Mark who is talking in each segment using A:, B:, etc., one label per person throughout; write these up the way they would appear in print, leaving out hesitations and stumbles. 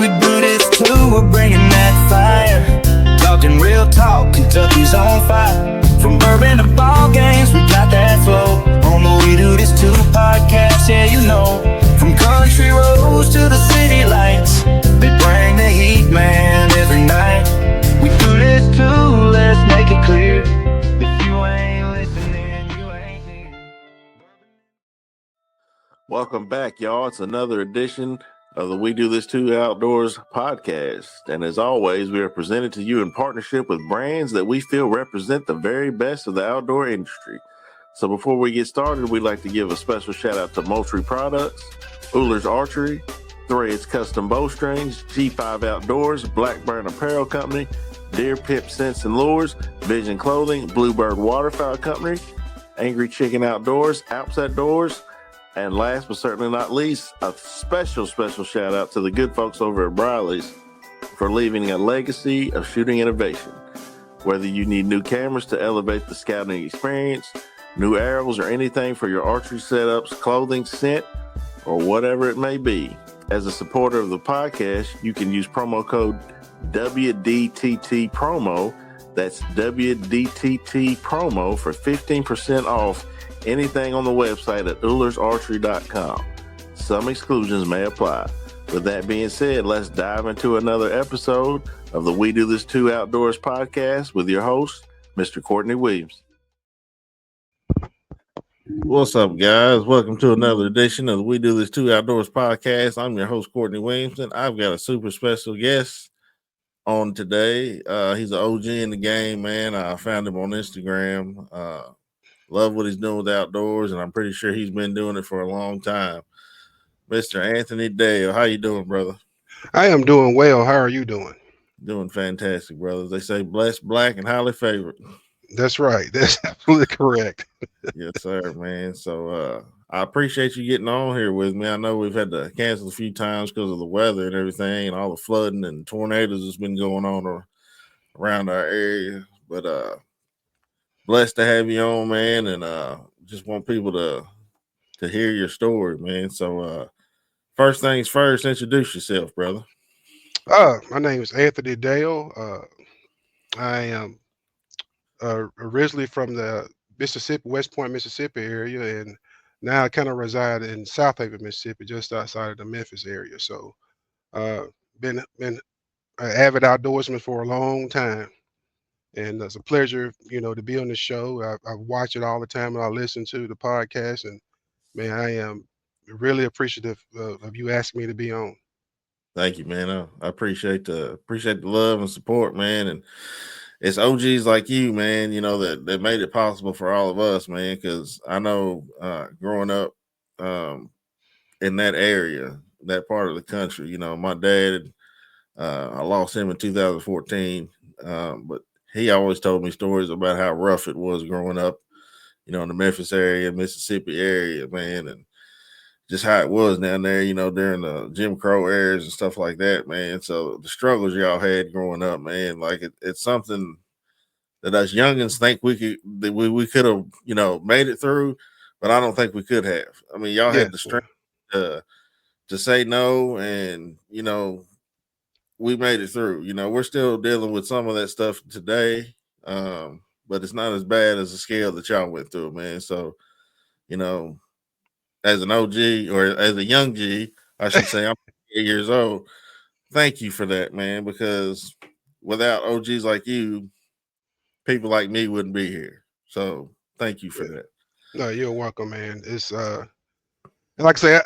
A: We do this too, we're bringing that fire. Talking real talk, Kentucky's on fire. From bourbon to ball games, we got that flow. On the We Do This Too podcast, yeah, you know. From country roads to the city lights, they bring the heat, man, every night. We do this too, let's make it clear. If you ain't listening, you ain't here.
B: Welcome back, y'all. It's another edition of the We Do This Too Outdoors podcast. And as always, we are presented to you in partnership with brands that we feel represent the very best of the outdoor industry. So before we get started, we'd like to give a special shout out to Moultrie Products, Ullers Archery, Threads Custom Bowstrings, G5 Outdoors, Blackburn Apparel Company, Deer Pip Scents and Lures, Vision Clothing, Bluebird Waterfowl Company, Angry Chicken Outdoors, Alps Outdoors, and last but certainly not least, a special shout out to the good folks over at Briley's for leaving a legacy of shooting innovation. Whether you need new cameras to elevate the scouting experience, new arrows, or anything for your archery setups, clothing, scent, or whatever it may be, as a supporter of the podcast, you can use promo code WDTT promo. That's WDTT promo for 15% off anything on the website at ullersarchery.com. Some exclusions may apply. With that being said, let's dive into another episode of the We Do This Too Outdoors podcast with your host, Mr. Courtney Williams. What's up, guys? Welcome to another edition of the We Do This Too Outdoors podcast. I'm your host, Courtney Williamson. I've got a super special guest on today. He's an OG in the game, man. I found him on Instagram. Love what he's doing with outdoors, and I'm pretty sure he's been doing it for a long time. Mr. Anthony Dale, how you doing, brother?
C: I am doing well. How are you doing?
B: Doing fantastic, brothers. They say blessed, black, and highly favored.
C: That's right. That's absolutely correct.
B: Yes, sir, man. So I appreciate you getting on here with me. I know we've had to cancel a few times because of the weather and everything, and all the flooding and tornadoes that's been going on around our area. But blessed to have you on, man, and just want people to hear your story, man. So first things first, introduce yourself, brother.
C: My name is Anthony Dale. I am originally from the Mississippi, West Point, Mississippi area, and now I kind of reside in South Haven, Mississippi, just outside of the Memphis area. So been an avid outdoorsman for a long time. And it's a pleasure, to be on the show. I watch it all the time, and I listen to the podcast. And man, I am really appreciative of you asking me to be on.
B: Thank you, man. I appreciate the love and support, man. And it's OGs like you, man, that made it possible for all of us, man. Because I know growing up in that area, that part of the country, my dad, I lost him in 2014, but he always told me stories about how rough it was growing up, in the Memphis area, Mississippi area, man, and just how it was down there, during the Jim Crow eras and stuff like that, man. So the struggles y'all had growing up, man, like it's something that us youngins think we could have, made it through, but I don't think we could have. I mean, y'all had the strength to say no, and we made it through. We're still dealing with some of that stuff today, but it's not as bad as the scale that y'all went through, man. So, as an OG or as a young G, I should say, I'm 8 years old. Thank you for that, man, because without OGs like you, people like me wouldn't be here. So thank you for that.
C: No, you're welcome, man. It's like I say,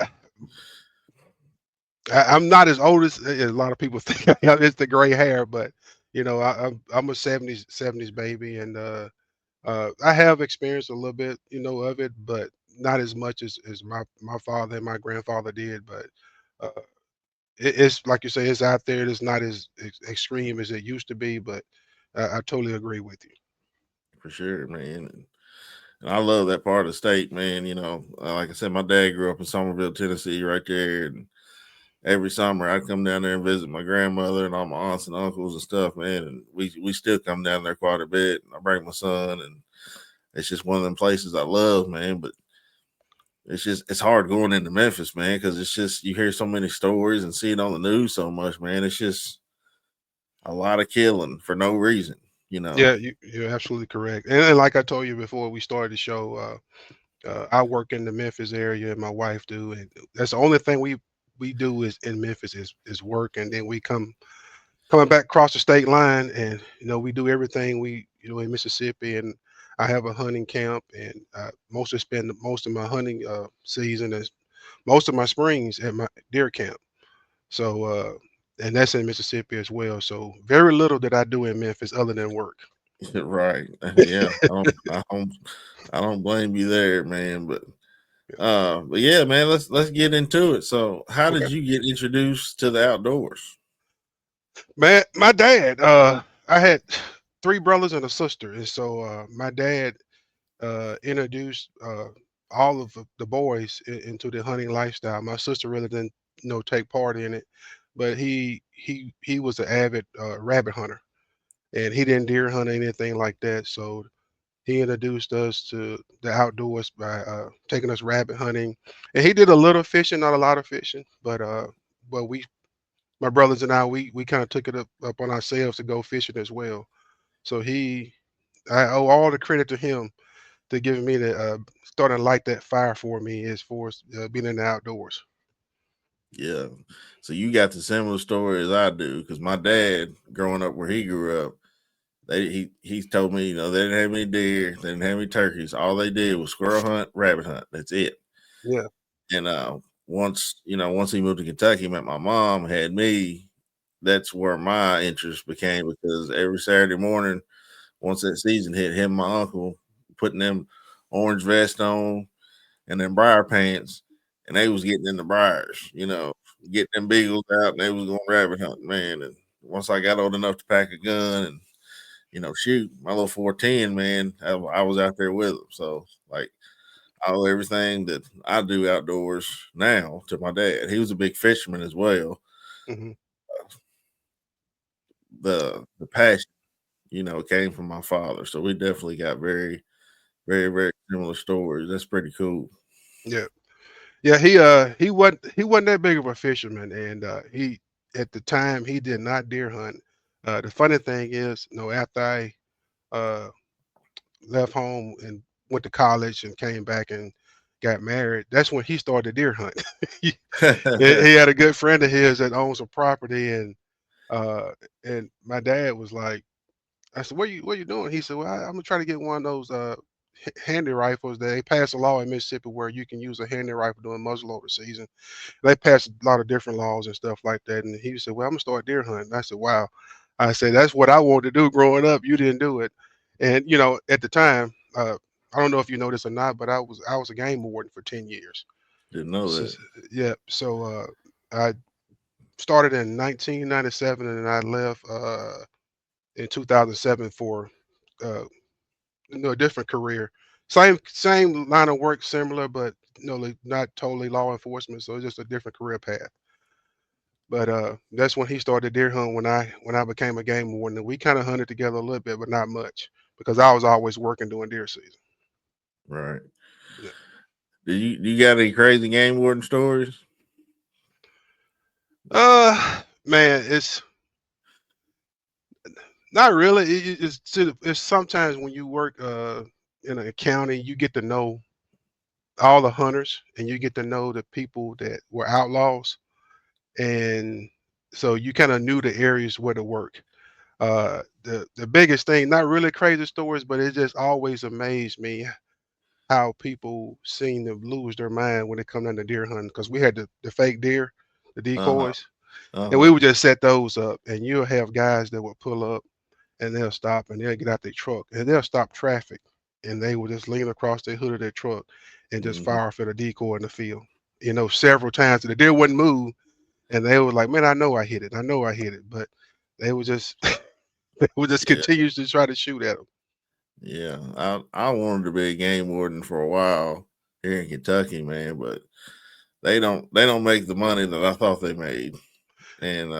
C: I'm not as old as a lot of people think I am. It's the gray hair, but I'm a 70s baby, and I have experienced a little bit, of it, but not as much as my father and my grandfather did. But it's like you say, it's out there. It's not as extreme as it used to be, but I totally agree with you.
B: For sure, man. And I love that part of the state, man. Like I said, my dad grew up in Somerville, Tennessee, right there, and every summer I'd come down there and visit my grandmother and all my aunts and uncles and stuff, man. And we still come down there quite a bit. I bring my son, and it's just one of them places I love, man. But it's hard going into Memphis, man, because it's just you hear so many stories and see it on the news so much, man. It's just a lot of killing for no reason, you know.
C: Yeah, you're absolutely correct. And like I told you before we started the show, I work in the Memphis area, and my wife do, and that's the only thing we do is in Memphis is work, and then we coming back across the state line, and we do everything we in Mississippi, and I have a hunting camp, and mostly spend most of my hunting season is most of my springs at my deer camp. So and that's in Mississippi as well. So very little that I do in Memphis other than work.
B: Right. Yeah. I don't blame you there, man. But yeah, man, let's get into it. So how
C: Okay,
B: did you get introduced to the outdoors?
C: man, my dad. I had three brothers and a sister, and so my dad introduced all of the boys into the hunting lifestyle. My sister really didn't, take part in it, but he was an avid rabbit hunter, and he didn't deer hunt or anything like that. So he introduced us to the outdoors by taking us rabbit hunting, and he did a little fishing, not a lot of fishing, but my brothers and we kind of took it up on ourselves to go fishing as well. So I owe all the credit to him to giving me the starting to light that fire for me as far as being in the outdoors.
B: Yeah. So you got the similar story as I do, because my dad, growing up where he grew up, he told me, they didn't have any deer, they didn't have any turkeys. All they did was squirrel hunt, rabbit hunt. That's it.
C: Yeah.
B: And once he moved to Kentucky, met my mom, had me. That's where my interest became, because every Saturday morning, once that season hit, him and my uncle putting them orange vest on and then briar pants, and they was getting in the briars, getting them beagles out, and they was going rabbit hunting, man. And once I got old enough to pack a gun and shoot, my little 410, man, I was out there with them. So like, I owe everything that I do outdoors now to my dad. He was a big fisherman as well.
C: Hmm.
B: The passion, came from my father. So we definitely got very, very, very similar stories. That's pretty cool.
C: Yeah. Yeah. He wasn't that big of a fisherman, and he at the time he did not deer hunt. The funny thing is, after I uh, left home and went to college and came back and got married, that's when he started deer hunt. he, he had a good friend of his that owns a property, uh, and my dad was like, I said, what you doing?" He said, "Well, I'm gonna try to get one of those handy rifles. They passed a law in Mississippi where you can use a handy rifle during muzzleloader season. They passed a lot of different laws and stuff like that." And he said, "Well, I'm gonna start deer hunting." I said, "Wow." I said, "That's what I wanted to do growing up. You didn't do it." And at the time, I don't know if you know this or not, but I was a game warden for 10 years.
B: Didn't know that.
C: Since Yeah, so I started in 1997, and I left in 2007 for uh, a different career. Same line of work, similar, but like, not totally law enforcement. So it's just a different career path. But that's when he started deer hunt when I became a game warden. And we kind of hunted together a little bit, but not much because I was always working during deer season.
B: Right.
C: Yeah.
B: Do you got any crazy game warden stories?
C: Man, it's not really. It's sometimes when you work in a county, you get to know all the hunters, and you get to know the people that were outlaws, and so you kind of knew the areas where to work. The biggest thing, not really crazy stories, but it just always amazed me how people seem to lose their mind when it come down to deer hunting. Because we had the fake deer, the
B: Uh-huh.
C: decoys, and we
B: Uh-huh.
C: would just set those up, and you'll have guys that would pull up and they'll stop and they'll get out their truck and they'll stop traffic, and they will just lean across the hood of their truck and just
B: Mhm.
C: fire for the decoy in the field. Several times the deer wouldn't move, and they were like, "Man, I know I hit it. I know I hit it," but they would just they would just
B: Yeah.
C: continue to try to shoot at them.
B: Yeah. I wanted to be a game warden for a while here in Kentucky, man, but they don't make the money that I thought they made. And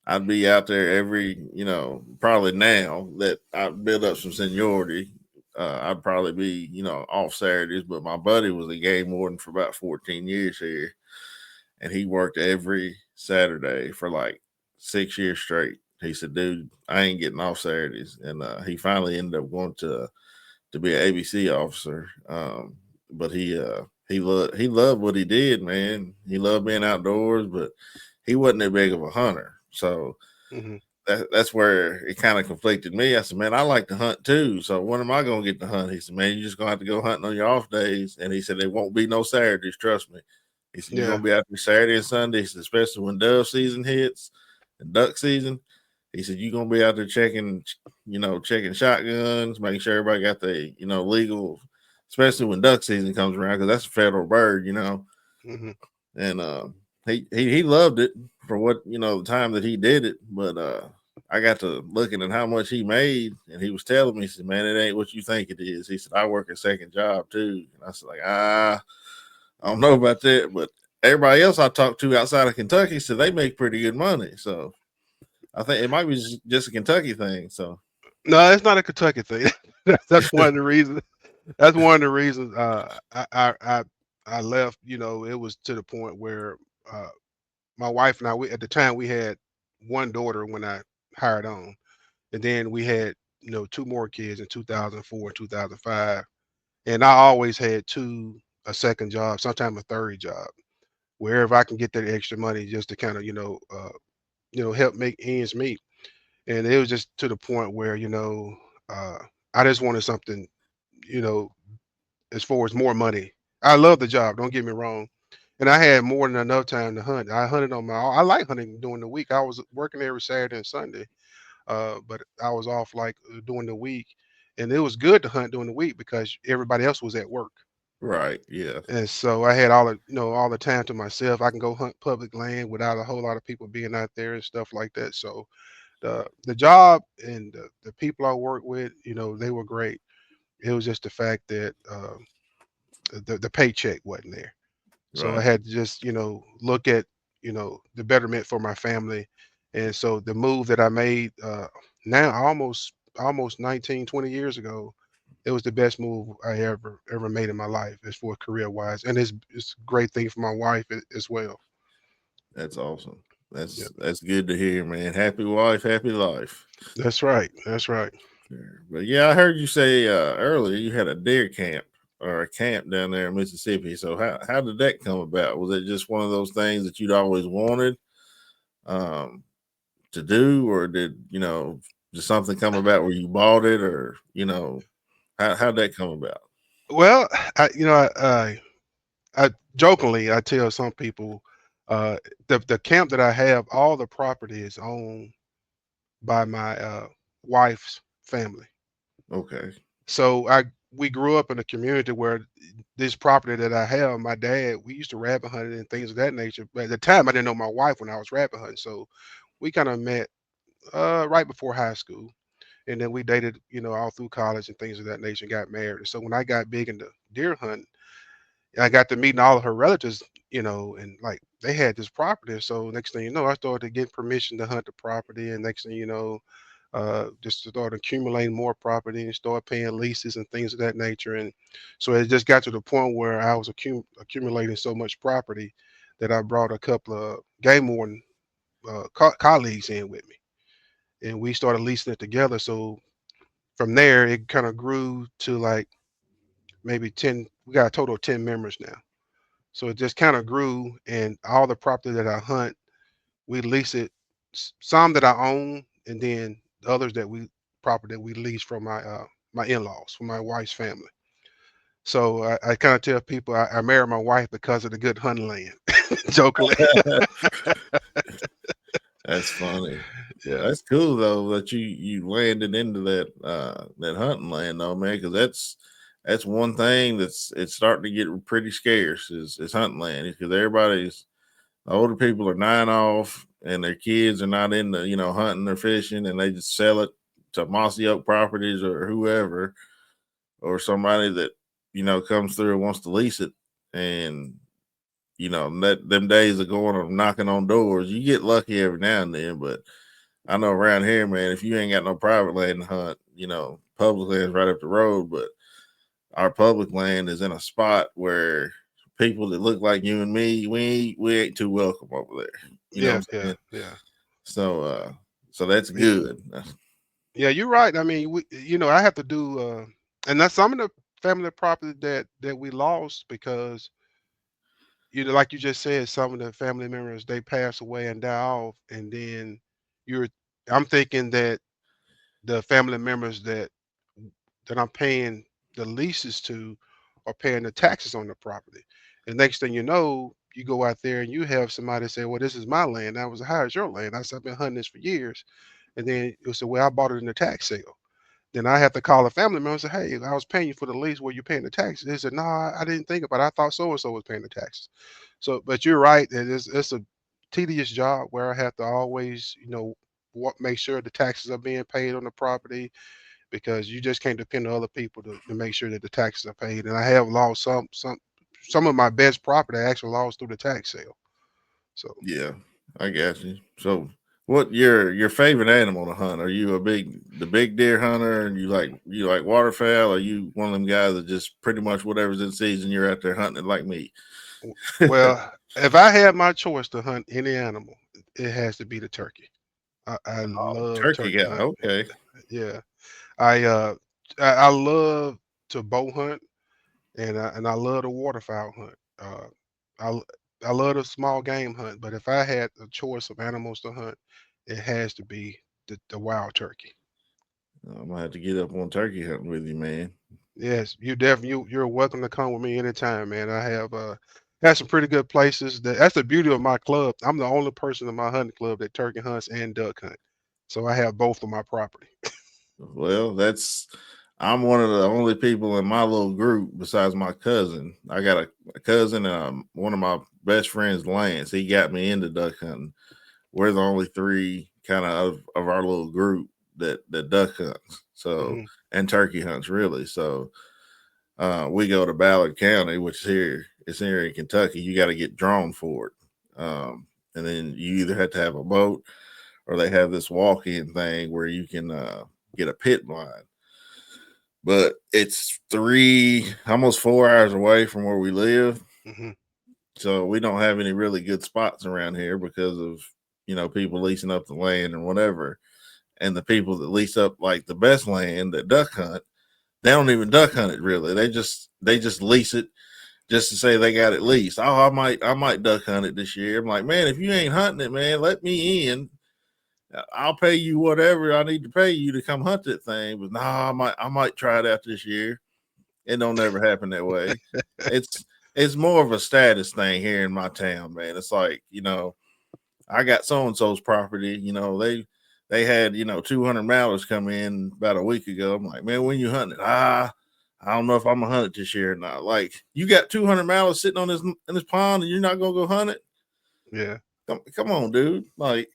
B: I'd be out there every, probably now that I built up some seniority. I'd probably be, off Saturdays. But my buddy was a game warden for about 14 years here, and he worked every Saturday for like 6 years straight. He said, "Dude, I ain't getting off Saturdays," and he finally ended up going to be an ABC officer. But he loved what he did, man. He loved being outdoors, but he wasn't that big of a hunter. So
C: Hmm.
B: that's where it kind of conflicted me. I said, "Man, I like to hunt too. So when am I going to get to hunt?" He said, "Man, you're just going to have to go hunting on your off days." And he said, "There won't be no Saturdays. Trust me." He said, "You're
C: Yeah.
B: going to be out there Saturday and Sunday, especially when dove season hits and duck season." He said, "You're going to be out there checking shotguns, making sure everybody got the, legal, especially when duck season comes around, because that's a federal bird."
C: Hmm.
B: And he loved it for what, the time that he did it. But I got to looking at how much he made, and he was telling me, he said, "Man, it ain't what you think it is." He said, "I work a second job too." And I said, like, I don't know about that, but everybody else I talked to outside of Kentucky said they make pretty good money. So I think it might be just a Kentucky thing. So
C: No, it's not a Kentucky thing. That's one of the reasons. That's one of the reasons I left. It was to the point where uh, my wife and I, at the time, we had one daughter when I hired on, and then we had two more kids in 2004 and 2005, and I always had a second job, sometimes a third job, wherever I can get that extra money just to kind of help make ends meet. And it was just to the point where uh, I just wanted something, you know as far as more money. I love the job, don't get me wrong. And I had more than enough time to hunt. I hunted on my I like hunting during the week. I was working every Saturday and Sunday, but I was off like during the week. And it was good to hunt during the week because everybody else was at work.
B: right, yeah,
C: And so I had all the time to myself. I can go hunt public land without a whole lot of people being out there and stuff like that. So the job and the people I work with, they were great. It was just the fact that the paycheck wasn't there. So I
B: right.
C: had to just, look at, the betterment for my family. And so the move that I made now almost 19, 20 years ago, it was the best move I ever made in my life as for career wise. And it's a great thing for my wife as well.
B: That's awesome.
C: Yeah.
B: That's good to hear, man. Happy wife, happy life.
C: That's right. That's right.
B: Sure. But yeah, I heard you say earlier you had a deer camp or a camp down there in Mississippi. So how did that come about? Was it just one of those things that you'd always wanted um, to do, or did something come about where you bought it, or how'd that come about?
C: Well, I jokingly I tell some people uh the camp that I have, all the property is owned by my wife's family.
B: Okay,
C: So we grew up in a community where this property that I have, my dad, we used to rabbit hunt and things of that nature. But at the time, I didn't know my wife when I was rabbit hunting, so we kind of met right before high school, and then we dated, all through college and things of that nature, and got married. And so when I got big into deer hunting, I got to meeting all of her relatives, and like they had this property. So next thing you know, I started getting permission to hunt the property, and next thing you know, just to start accumulating more property and start paying leases and things of that nature. And so it just got to the point where I was accumulating so much property that I brought a couple of game warden colleagues in with me, and we started leasing it together. So from there, it kind of grew to like maybe 10. We got a total of 10 members now. So it just kind of grew, and all the property that I hunt, we lease it. Some that I own, and then the others that we property that we lease from my in-laws, from my wife's family. So I kind of tell people I married my wife because of the good hunting land, jokingly.
B: that's funny.
C: Yeah,
B: That's cool though that you landed into that hunting land though, man, because that's one thing it's starting to get pretty scarce is hunting land because everybody's the older people are dying off and their kids are not into hunting or fishing and they just sell it to Mossy Oak Properties or whoever or somebody that comes through and wants to lease it and that them days of going and knocking on doors you get lucky every now and then but I know around here, man, if you ain't got no private land to hunt, public land's right up the road, but our public land is in a spot where people that look like you and me, we ain't too welcome over there. You know
C: Yeah,
B: what I'm
C: yeah,
B: saying?
C: yeah.
B: So so that's
C: Y-
B: good.
C: Yeah, you're right. I mean, I have to do, and that's some of the family property that we lost because, like you just said, some of the family members they pass away and die off, and then you're, I'm thinking that the family members that I'm paying the leases to are paying the taxes on the property. And next thing you know, you go out there and you have somebody say, "Well, this is my land." I was, "How is your land?" I said, "I've been hunting this for years." And then you say, "Well, I bought it in a tax sale." Then I have to call a family member and say, "Hey, I was paying you for the lease. Were you paying the taxes?" They said, "No, I didn't think about it. I thought so and so was paying the taxes." So, but you're right. It's a tedious job where I have to always, make sure the taxes are being paid on the property because you just can't depend on other people to make sure that the taxes are paid. And I have lost some of my best property I actually lost through the tax sale. So
B: Yeah, I got you. So what your favorite animal to hunt? Are you the big deer hunter and you like waterfowl? Or are you one of them guys that just pretty much whatever's in season you're out there hunting like me?
C: well, if I had my choice to hunt any animal, it has to be the turkey. I
B: Oh,
C: love
B: turkey
C: turkey
B: guy.
C: hunting.
B: Okay.
C: Yeah. I I love to bow hunt and I love to waterfowl hunt. I l- I love the small game hunt, but if I had a choice of animals to hunt, it has to be the wild turkey.
B: I'm gonna have to get up on turkey hunting with you, man.
C: Yes, you're welcome to come with me anytime, man. I have some pretty good places. That's the beauty of my club. I'm the only person in my hunting club that turkey hunts and duck hunt. So I have both on my property.
B: Well, I'm one of the only people in my little group besides my cousin. I got a cousin and one of my best friends, Lance. He got me into duck hunting. We're the only three kind of our little group that duck hunts. So
C: Hmm.
B: and turkey hunts really. So we go to Ballard County, which is here. It's here in Kentucky. You got to get drawn for it, and then you either have to have a boat or they have this walk-in thing where you can get a pit blind. But it's almost 4 hours away from where we live,
C: Hmm.
B: so we don't have any really good spots around here because of people leasing up the land and whatever. And the people that lease up like the best land that duck hunt, they don't even duck hunt it really. They just lease it just to say they got it leased. Oh, I might duck hunt it this year. I'm like, man, if you ain't hunting it, man, let me in. I'll pay you whatever I need to pay you to come hunt that thing. But nah, I might try it out this year. It don't never happen that way. It's it's more of a status thing here in my town, man. It's like, I got so and so's property. They had 200 mallards come in about a week ago. I'm like, man, when you hunting it? I don't know if I'm gonna hunt it this year or not. Like, you got 200 mallards sitting on this pond, and you're not gonna go hunt it?
C: Yeah.
B: Come on, dude. Like,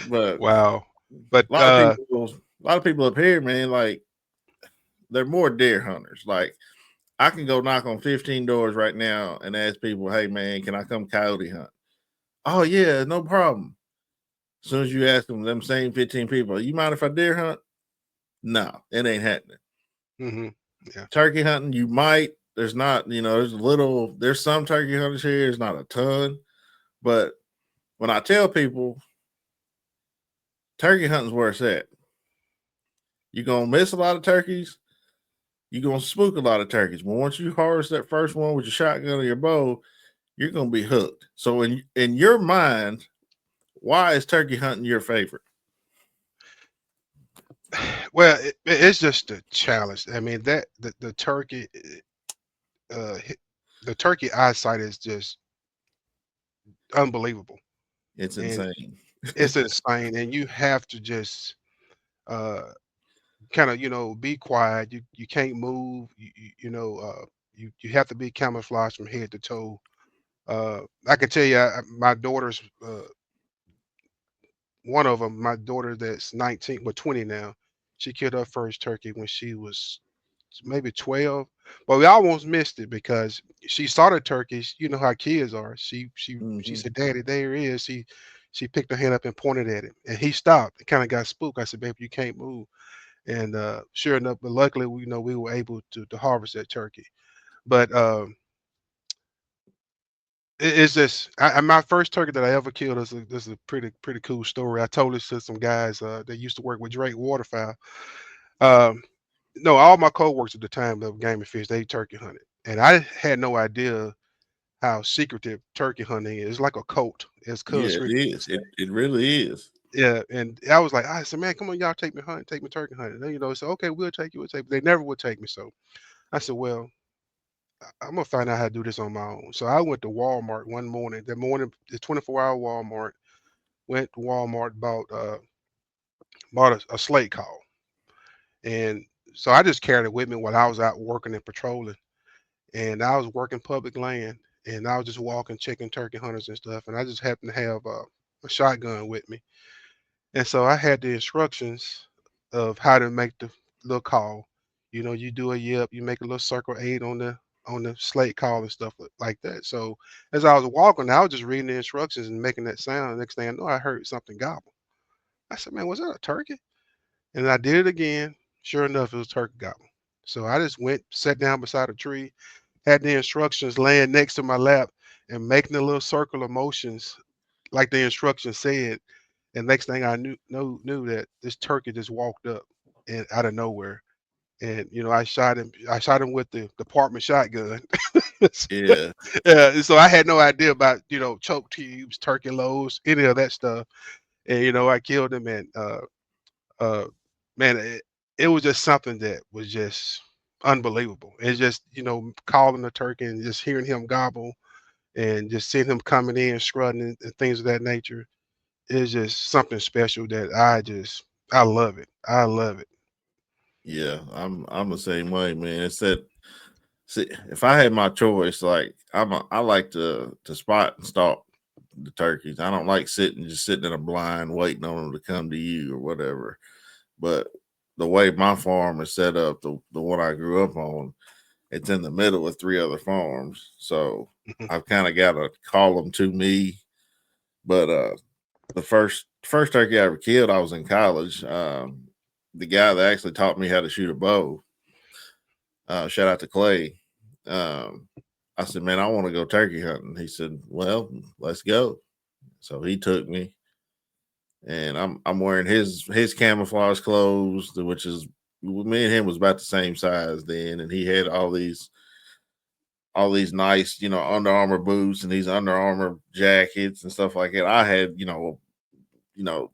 B: but
C: Wow. But
B: a lot of people, a lot of people up here, man, like they're more deer hunters. Like, I can go knock on 15 doors right now and ask people, hey man, can I come coyote hunt? Oh yeah, no problem. As soon as you ask them same 15 people, you mind if I deer hunt? No, it ain't happening.
C: hmm yeah.
B: Turkey hunting, you might. There's not, there's some turkey hunters here. There's not a ton. But when I tell people turkey hunting's where it's at, you're going to miss a lot of turkeys. You're going to spook a lot of turkeys. But once you harvest that first one with your shotgun or your bow, you're going to be hooked. So in your mind, why is turkey hunting your favorite?
C: Well, it's just a challenge. I mean, that the turkey, the turkey eyesight is just unbelievable,
B: It's
C: and
B: insane.
C: it's insane. And you have to just uh, kind of be quiet. You can't move. You have to be camouflaged from head to toe. I can tell you, my daughter's one of them. My daughter that's 19, well 20 now. She killed her first turkey when she was maybe 12, but we almost missed it because she saw the turkeys. You know how kids are. She
B: Hmm.
C: said, "Daddy, there he is." She picked her hand up and pointed at him, and he stopped. It kind of got spooked. I said, "Baby, you can't move." And sure enough, but luckily, we were able to harvest that turkey. But it's just my first turkey that I ever killed is a pretty cool story. I told this to some guys that used to work with Drake waterfowl. Um, no, all my coworkers at the time of game and fish, they turkey hunted, and I had no idea how secretive turkey hunting is. It's like a cult, as
B: Yeah,
C: Cuz
B: it
C: Richard would
B: is.
C: say.
B: It really is.
C: Yeah, and I said, man, come on, y'all take me hunting, take me turkey hunting. And, so okay, we'll take you, we'll take. But they never would take me. So I said, well, I'm gonna find out how to do this on my own. So I went to Walmart one morning. That morning, the 24-hour Walmart. Went to Walmart, bought a slate call, and so I just carried it with me while I was out working and patrolling. And I was working public land, and I was just walking, checking turkey hunters and stuff. And I just happened to have a shotgun with me, and so I had the instructions of how to make the little call. You do a yip, you make a little circle 8 on the slate call and stuff like that. So as I was walking, I was just reading the instructions and making that sound. Next thing I know, I heard something gobble. I said, "Man, was that a turkey?" And I did it again. Sure enough, it was turkey gobble. So I just went, sat down beside a tree, had the instructions laying next to my lap, and making a little circle of motions like the instructions said. And next thing I knew that this turkey just walked up and out of nowhere. And I shot him. I shot him with the department shotgun.
B: Yeah,
C: Yeah, so I had no idea about choke tubes, turkey loads, any of that stuff. And I killed him, and uh, man, it was just something that was just unbelievable. It's just calling the turkey and just hearing him gobble and just seeing him coming in strutting and things of that nature is just something special that I love it. I love it.
B: yeah. I'm the same way, man. It's that. See, if I had my choice, like I like to spot and stalk the turkeys. I don't like sitting in a blind waiting on them to come to you or whatever. But the way my farm is set up, the one I grew up on, it's in the middle of three other farms. So I've kind of got to call them to me. But the first turkey I ever killed, I was in college. The guy that actually taught me how to shoot a bow, shout out to Clay. Um, I said, man, I want to go turkey hunting. He said, well, let's go. So he took me, and I'm wearing his camouflage clothes, which is me and him was about the same size then, and he had all these nice, Under Armour boots and these Under Armour jackets and stuff like that. I had,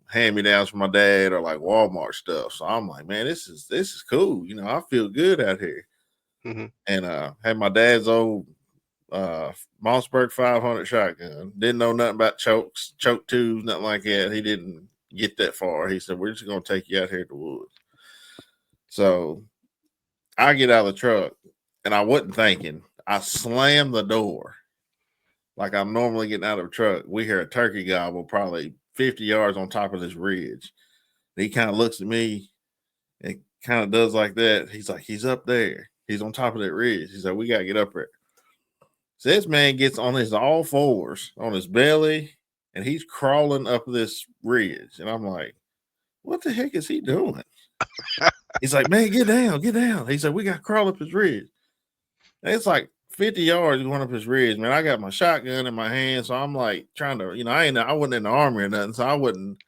B: hand me downs from my dad or like Walmart stuff. So I'm like, man, this is cool. I feel good out here.
C: Hmm.
B: And had my dad's old Mossberg 500 shotgun. Didn't know nothing about choke tubes, nothing like that. He didn't get that far. He said, we're just gonna take you out here to the woods. So I get out of the truck and I wasn't thinking. I slammed the door like I'm normally getting out of a truck. We hear a turkey gobble probably 50 yards on top of this ridge. And he kind of looks at me and kind of does like that. He's like, he's up there. He's on top of that ridge. He's like, we got to get up there. So this man gets on his all fours, on his belly, and he's crawling up this ridge. And I'm like, what the heck is he doing? He's like, man, get down, get down. He said, we got to crawl up his ridge. And it's like 50 yards going up his ridge, man. I got my shotgun in my hand, so I'm like trying to, I wasn't in the army or nothing, so I wasn't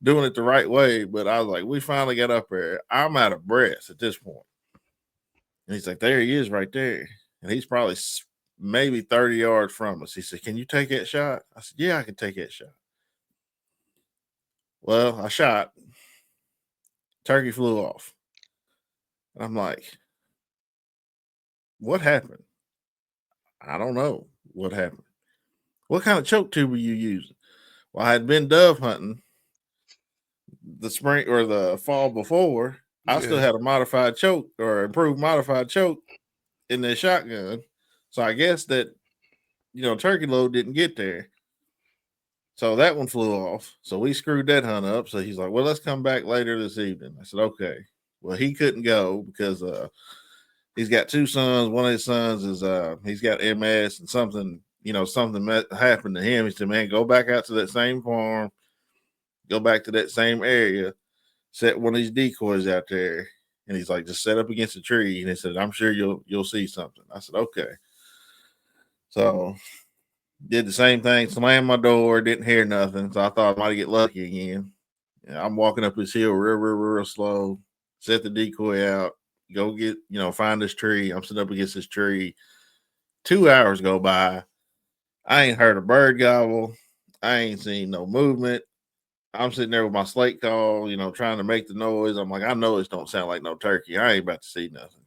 B: doing it the right way. But I was like, we finally got up there. I'm out of breath at this point. And he's like, there he is right there. And he's probably maybe 30 yards from us. He said, can you take that shot? I said, yeah, I can take that shot. Well, I shot. Turkey flew off. And I'm like, what happened? I don't know what happened. What kind of choke tube were you using? Well, I had been dove hunting the spring or the fall before. I still
C: Yeah.
B: had a modified choke or improved modified choke in the shotgun. So I guess that, turkey load didn't get there. So that one flew off. So we screwed that hunt up. So he's like, well, let's come back later this evening. I said, okay. Well, he couldn't go because he's got two sons. One of his sons is he's got MS and something, something happened to him. He said, man, go back out to that same farm, go back to that same area, set one of these decoys out there. And he's like, just set up against a tree. And he said, I'm sure you'll see something. I said, okay. So did the same thing, slammed my door, didn't hear nothing. So I thought I might get lucky again. I'm walking up this hill real slow, set the decoy out, go get, find this tree. I'm sitting up against this tree. 2 hours go by. I ain't heard a bird gobble. I ain't seen no movement. I'm sitting there with my slate call, trying to make the noise. I'm like, I know this don't sound like no turkey. I ain't about to see nothing.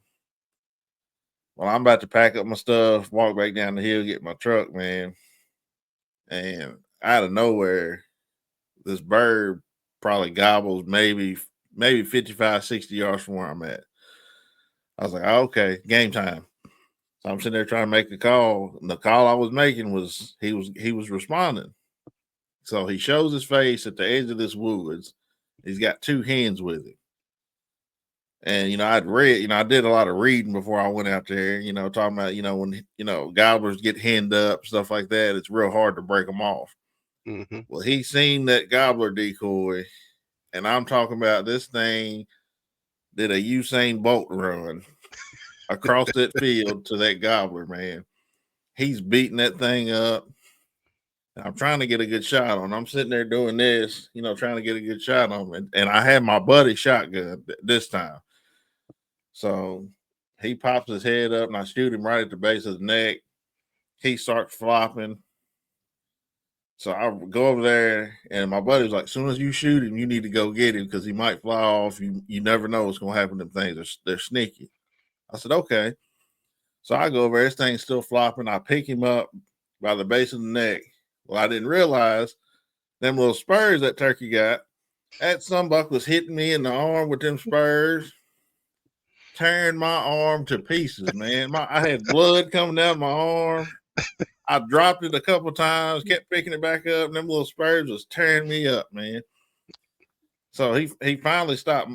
B: Well, I'm about to pack up my stuff, walk back down the hill, get my truck, man. And out of nowhere, this bird probably gobbles maybe 55, 60 yards from where I'm at. I was like, oh, okay, game time. So I'm sitting there trying to make the call. And the call I was making was he was responding. So he shows his face at the edge of this woods. He's got 2 hens with him. And, I'd read, I did a lot of reading before I went out there, talking about, when, gobblers get henned up, stuff like that, it's real hard to break them off.
C: Mm-hmm.
B: Well, he seen that gobbler decoy, and I'm talking about this thing did a Usain Bolt run across that field to that gobbler, man. He's beating that thing up. I'm trying to get a good shot on. I'm sitting there doing this, trying to get a good shot on him. And I had my buddy shotgun this time. So he pops his head up and I shoot him right at the base of the neck. He starts flopping. So I go over there and my buddy was like, as soon as you shoot him, you need to go get him because he might fly off. You never know what's going to happen to them things. They're sneaky. I said, okay. So I go over there. This thing's still flopping. I pick him up by the base of the neck. Well, I didn't realize them little spurs that turkey got. That sunbuck was hitting me in the arm with them spurs, tearing my arm to pieces, man. I had blood coming down my arm. I dropped it a couple times, kept picking it back up, and them little spurs was tearing me up, man. So he finally stopped,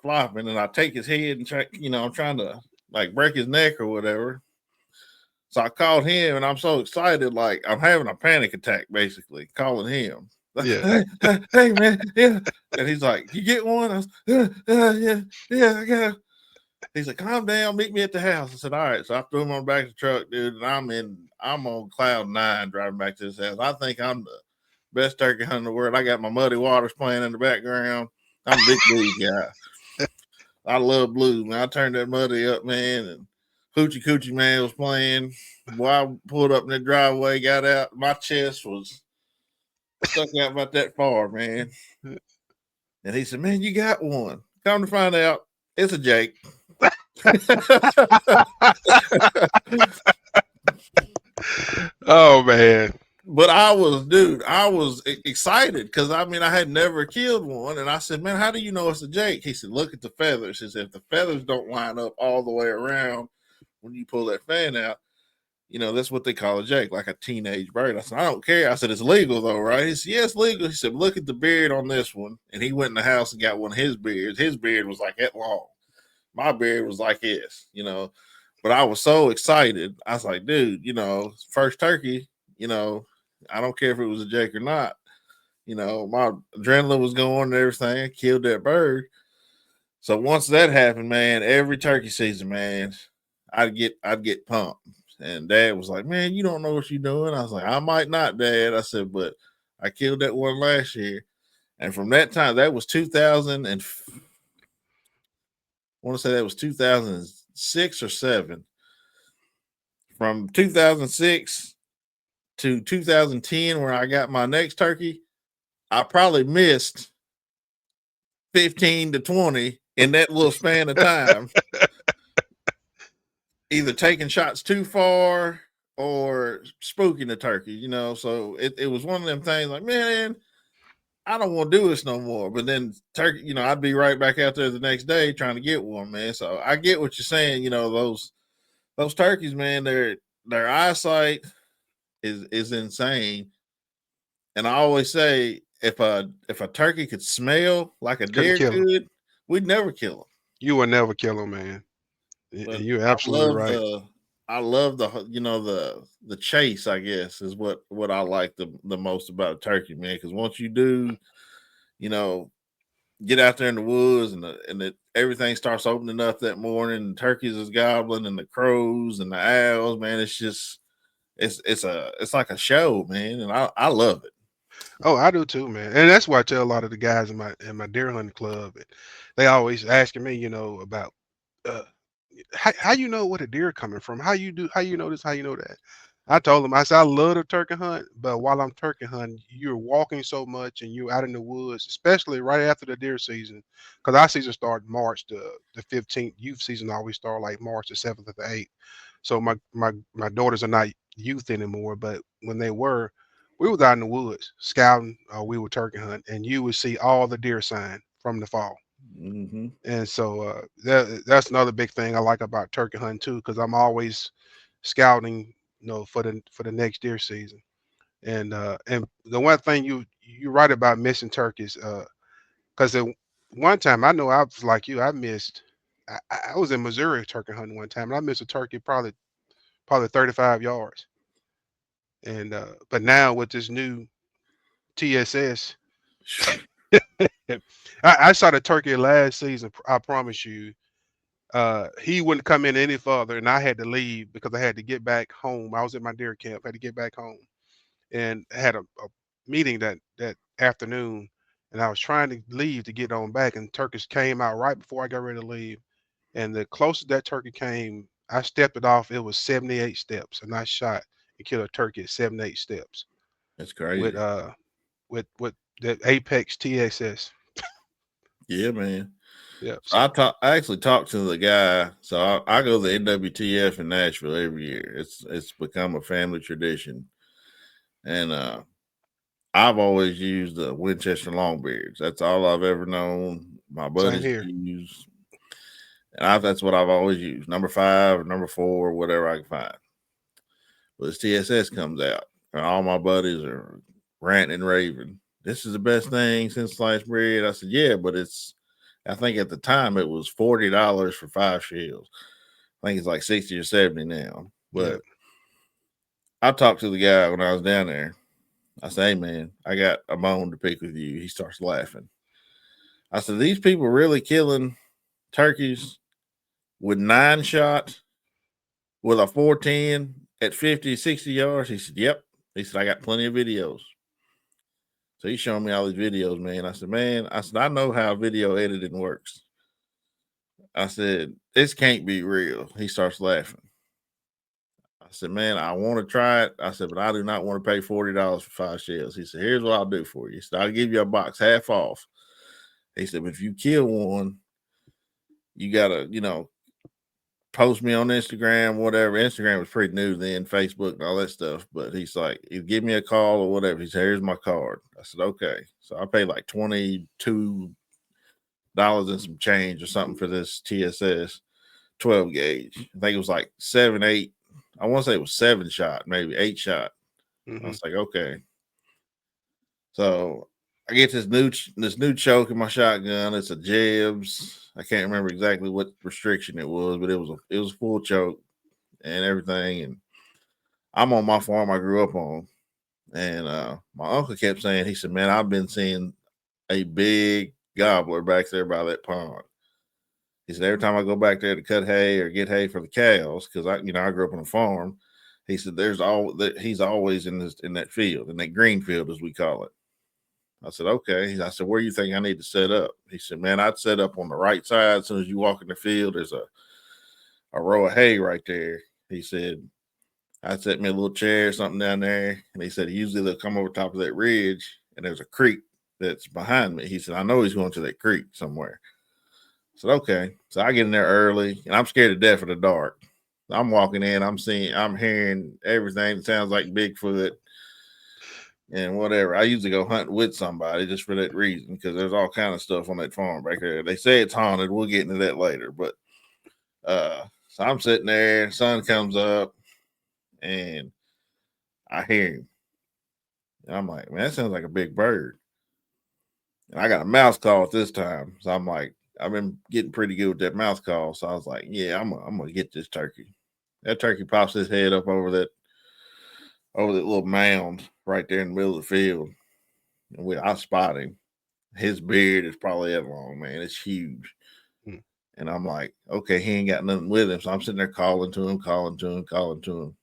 B: flopping, and I take his head and try, I'm trying to like break his neck or whatever. So I called him, and I'm so excited, like I'm having a panic attack, basically, calling him.
C: Yeah.
B: Hey, man, yeah. And he's like, you get one? I was, yeah, I got it. He's like, calm down, meet me at the house. I said, all right. So I threw him on the back of the truck, dude, and I'm on cloud 9 driving back to this house. I think I'm the best turkey hunter in the world. I got my Muddy Waters playing in the background. I'm a big blues guy. I love blues, man. I turned that Muddy up, man, and Hoochie Coochie Man was playing. Boy, I pulled up in the driveway, got out. My chest was stuck out about that far, man. And he said, man, you got one. Come to find out, it's a Jake.
C: Oh, man.
B: But I was excited because I had never killed one. And I said, man, how do you know it's a Jake? He said, look at the feathers. He said, if the feathers don't line up all the way around when you pull that fan out, that's what they call a Jake, like a teenage bird. I said, I don't care. I said, it's legal though, right? He said, yeah, it's legal. He said, look at the beard on this one. And he went in the house and got one of his beards. His beard was like that long. My beard was like this, But I was so excited. I was like, dude, first turkey, I don't care if it was a Jake or not. My adrenaline was going and everything. I killed that bird. So once that happened, man, every turkey season, man, I'd get pumped. And Dad was like, man, you don't know what you're doing. I was like, I might not, Dad. I said, but I killed that one last year. And from that time, that was 2000 and I want to say that was 2006 or 7. From 2006 to 2010, where I got my next turkey, I probably missed 15 to 20 in that little span of time. Either taking shots too far or spooking the turkey, So it was one of them things like, man, I don't want to do this no more. But then turkey, I'd be right back out there the next day trying to get one, man. So I get what you're saying. Those turkeys, man, their eyesight is insane. And I always say, if a turkey could smell like a deer could, we'd never kill him.
C: You would never kill him, man.
B: But
C: You're absolutely right.
B: I love the chase. I guess is what I like the most about a turkey, man. Because once you do, you know, get out there in the woods everything starts opening up that morning. And turkeys is gobbling and the crows and the owls, man. It's just it's like a show, man, and I love it.
C: Oh, I do too, man. And that's why I tell a lot of the guys in my deer hunting club. And they always asking me, about uh, how you know what a deer coming from? How you know this? How you know that? I told them, I said, I love to turkey hunt, but while I'm turkey hunting, you're walking so much and you're out in the woods, especially right after the deer season, because our season starts March the 15th. Youth season always start like March the 7th or the 8th. So my daughters are not youth anymore, but when they were, we was out in the woods scouting, we were turkey hunting, and you would see all the deer sign from the fall.
B: Mm-hmm.
C: And so that's another big thing I like about turkey hunting too, because I'm always scouting, for the next deer season. And the one thing you write about missing turkeys, because the one time I know I was like you, I missed. I was in Missouri turkey hunting one time, and I missed a turkey probably 35 yards. And but now with this new TSS, I shot a turkey last season. I promise you, he wouldn't come in any further, and I had to leave because I had to get back home. I was at my deer camp, had to get back home, and had a meeting that afternoon, and I was trying to leave to get on back, and turkeys came out right before I got ready to leave. And the closest that turkey came, I stepped it off. It was 78 steps, and I shot and killed a turkey at 78 steps
B: That's
C: with
B: crazy.
C: uh with the Apex TSS.
B: Yeah, man.
C: Yeah.
B: So I actually talked to the guy. So I go to the NWTF in Nashville every year. It's become a family tradition, and I've always used the Winchester Longbeards. That's all I've ever known. My
C: Same
B: buddies
C: here.
B: use, and that's what I've always used. Number 5, number 4, whatever I can find. Well, this TSS comes out, and all my buddies are ranting and raving. This is the best thing since sliced bread. I said, yeah, but I think at the time it was $40 for 5 shells. I think it's like 60 or 70 now.
C: Yeah.
B: But I talked to the guy when I was down there. I said, hey, man, I got a bone to pick with you. He starts laughing. I said, these people really killing turkeys with 9 shot with a 410 at 50, 60 yards? He said, yep. He said, I got plenty of videos. So he's showing me all these videos, man. I said, man, I know how video editing works. I said, this can't be real. He starts laughing. I said, man, I want to try it. I said, but I do not want to pay $40 for 5 shells. He said, here's what I'll do for you. He said, I'll give you a box half off. He said, but if you kill one, you gotta, post me on Instagram, whatever. Instagram was pretty new then, Facebook and all that stuff. But he's like, he'd give me a call or whatever. He said, here's my card. I said, okay. So I paid like $22 and some change or something for this TSS 12 gauge. I think it was like 7, 8. I want to say it was 7 shot, maybe 8 shot. I
C: Hmm.
B: was like, okay. So I get this new choke in my shotgun. It's a Jebs. I can't remember exactly what restriction it was, but it was a full choke and everything. And I'm on my farm I grew up on, and my uncle kept saying, he said, "Man, I've been seeing a big gobbler back there by that pond." He said, "Every time I go back there to cut hay or get hay for the cows, because I grew up on a farm." He said, he's always in that field, in that green field as we call it." I said, okay. I said, where do you think I need to set up? He said, man, I'd set up on the right side. As soon as you walk in the field, there's a row of hay right there. He said, I'd set me a little chair or something down there. And he said, usually they'll come over top of that ridge and there's a creek that's behind me. He said, I know he's going to that creek somewhere. I said, okay. So I get in there early and I'm scared to death of the dark. I'm walking in, I'm hearing everything that sounds like Bigfoot and whatever. I usually go hunting with somebody just for that reason because there's all kind of stuff on that farm back there. They say it's haunted. We'll get into that later. But so I'm sitting there, sun comes up, and I hear him. And I'm like, man, that sounds like a big bird. And I got a mouse call at this time. So I'm like, I've been getting pretty good with that mouse call. So I was like, yeah, I'm gonna get this turkey. That turkey pops his head up over that little mound right there in the middle of the field. And I spot him. His beard is probably that long, man. It's huge.
C: Mm.
B: And I'm like, okay, he ain't got nothing with him. So I'm sitting there calling to him, calling to him, calling to him.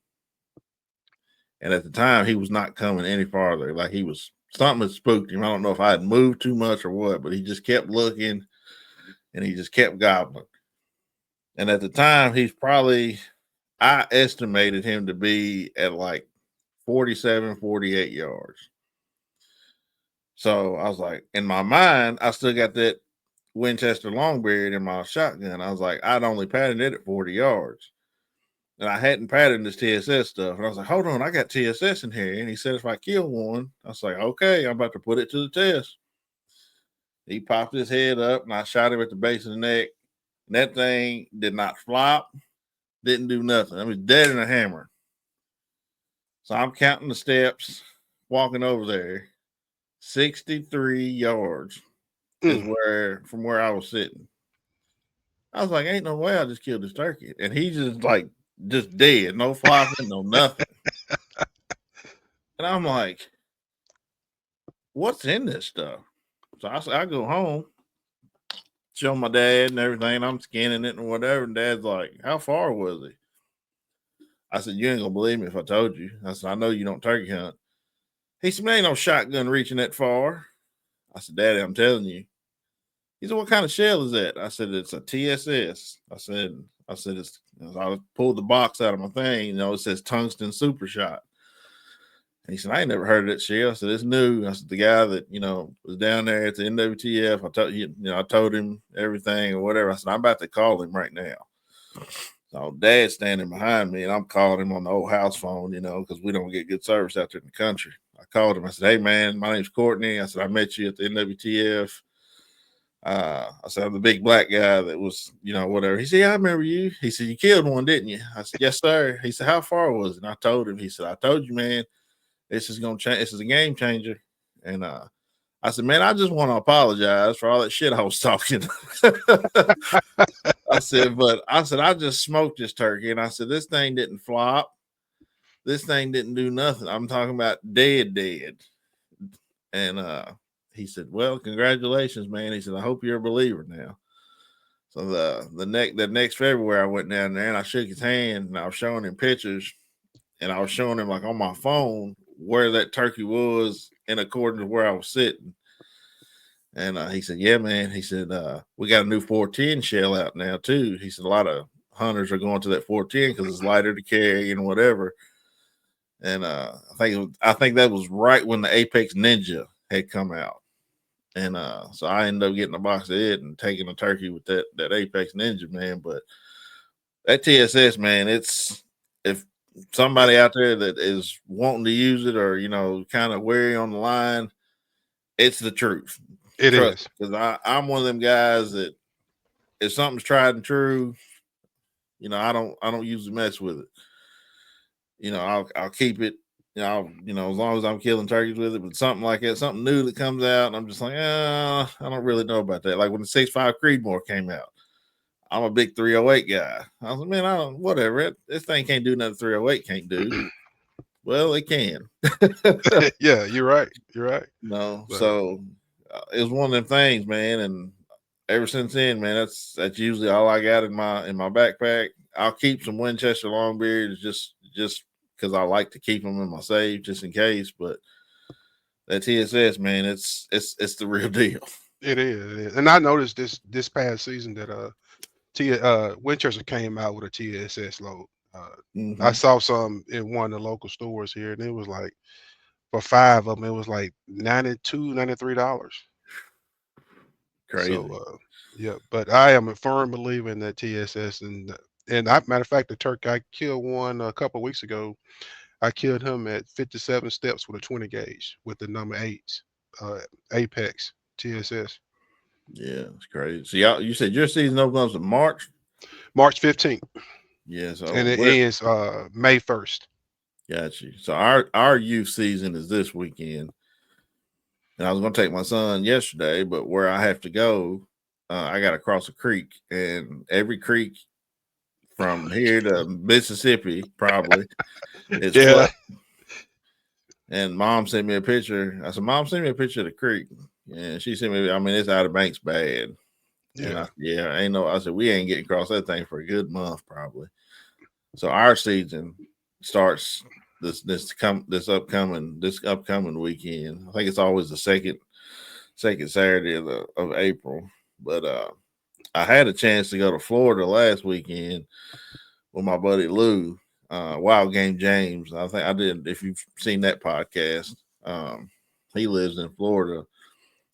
B: And at the time, he was not coming any farther. Like he was, something had spooked him. I don't know if I had moved too much or what, but he just kept looking and he just kept gobbling. And at the time, I estimated him to be at like 47, 48 yards. So I was like, in my mind, I still got that Winchester Longbeard in my shotgun. I was like, I'd only patterned it at 40 yards. And I hadn't patterned this TSS stuff. And I was like, hold on, I got TSS in here. And he said, if I kill one, I was like, okay, I'm about to put it to the test. He popped his head up and I shot him at the base of the neck. And that thing did not flop, didn't do nothing. I was dead in a hammer. So I'm counting the steps, walking over there. 63 yards is from where I was sitting. I was like, ain't no way I just killed this turkey. And he just dead, no flopping, no nothing. And I'm like, what's in this stuff? So I go home, show my dad and everything. I'm scanning it and whatever. And dad's like, how far was he? I said, you ain't gonna believe me if I told you. I said, I know you don't turkey hunt. He said, man, ain't no shotgun reaching that far. I said, Daddy, I'm telling you. He said, what kind of shell is that? I said, it's a TSS. I said, I pulled the box out of my thing. It says tungsten super shot. And he said, I ain't never heard of that shell. I said, it's new. I said, the guy that, was down there at the NWTF, I told him everything or whatever. I said, I'm about to call him right now. So Dad's standing behind me and I'm calling him on the old house phone, because we don't get good service out there in the country. I called him. I said, hey, man, my name's Courtney. I said, I met you at the NWTF. I said, I'm the big black guy that was, whatever. He said, yeah, I remember you. He said, you killed one, didn't you? I said, yes, sir. He said, how far was it? And I told him. He said, I told you, man, this is going to change. This is a game changer. And I said, man, I just want to apologize for all that shit I was talking. I said, I just smoked this turkey. And I said, this thing didn't flop. This thing didn't do nothing. I'm talking about dead. And he said, well, congratulations, man. He said, I hope you're a believer now. So the next February, I went down there and I shook his hand and I was showing him pictures and I was showing him like on my phone where that turkey was in accordance to where I was sitting. And he said, yeah, man. He said, we got a new 410 shell out now too. He said, a lot of hunters are going to that 410 because it's lighter to carry and whatever. And I think that was right when the Apex Ninja had come out. And so I ended up getting a box of it and taking a turkey with that Apex Ninja, man. But that TSS, man, it's if somebody out there that is wanting to use it or kind of wary on the line, it's the truth.
C: It is.
B: Because I'm one of them guys that if something's tried and true, I don't usually mess with it. I'll keep it. As long as I'm killing turkeys with it, but something like that, something new that comes out, and I'm just like, I don't really know about that. Like when the 6.5 Creedmoor came out, I'm a big 308 guy. I was like, man, whatever. This thing can't do nothing 308 can't do. Well, it can.
C: Yeah, you're right. You're right.
B: So it was one of them things, man. And ever since then, man, that's usually all I got in my backpack. I'll keep some Winchester Longbeards just because I like to keep them in my safe just in case. But that TSS, man, it's the real deal.
C: It is. And I noticed this past season that Winchester came out with a TSS load. I saw some in one of the local stores here, and it was like for 5 of them, it was like $92, $93.
B: Crazy.
C: So yeah, but I am a firm believer in that TSS, and matter of fact, the turkey I killed one a couple of weeks ago. I killed him at 57 steps with a 20 gauge with the number 8s, Apex TSS.
B: Yeah, it's crazy. So you said your season opens in March?
C: March 15th.
B: Yeah, so
C: And it ends May 1st.
B: Got you. So our youth season is this weekend. And I was going to take my son yesterday, but where I have to go, I got to cross a creek. And every creek from here to Mississippi, probably. It's
C: Yeah,
B: flood. And mom sent me a picture. I said, Mom, send me a picture of the creek. And she sent me, I mean, it's Outer Banks bad. And I
C: yeah.
B: said, yeah, ain't no, I said, we ain't getting across that thing for a good month, probably. So our season starts this upcoming weekend. I think it's always the second Saturday of April. But I had a chance to go to Florida last weekend with my buddy Lou, Wild Game James. I think I did. If you've seen that podcast, he lives in Florida.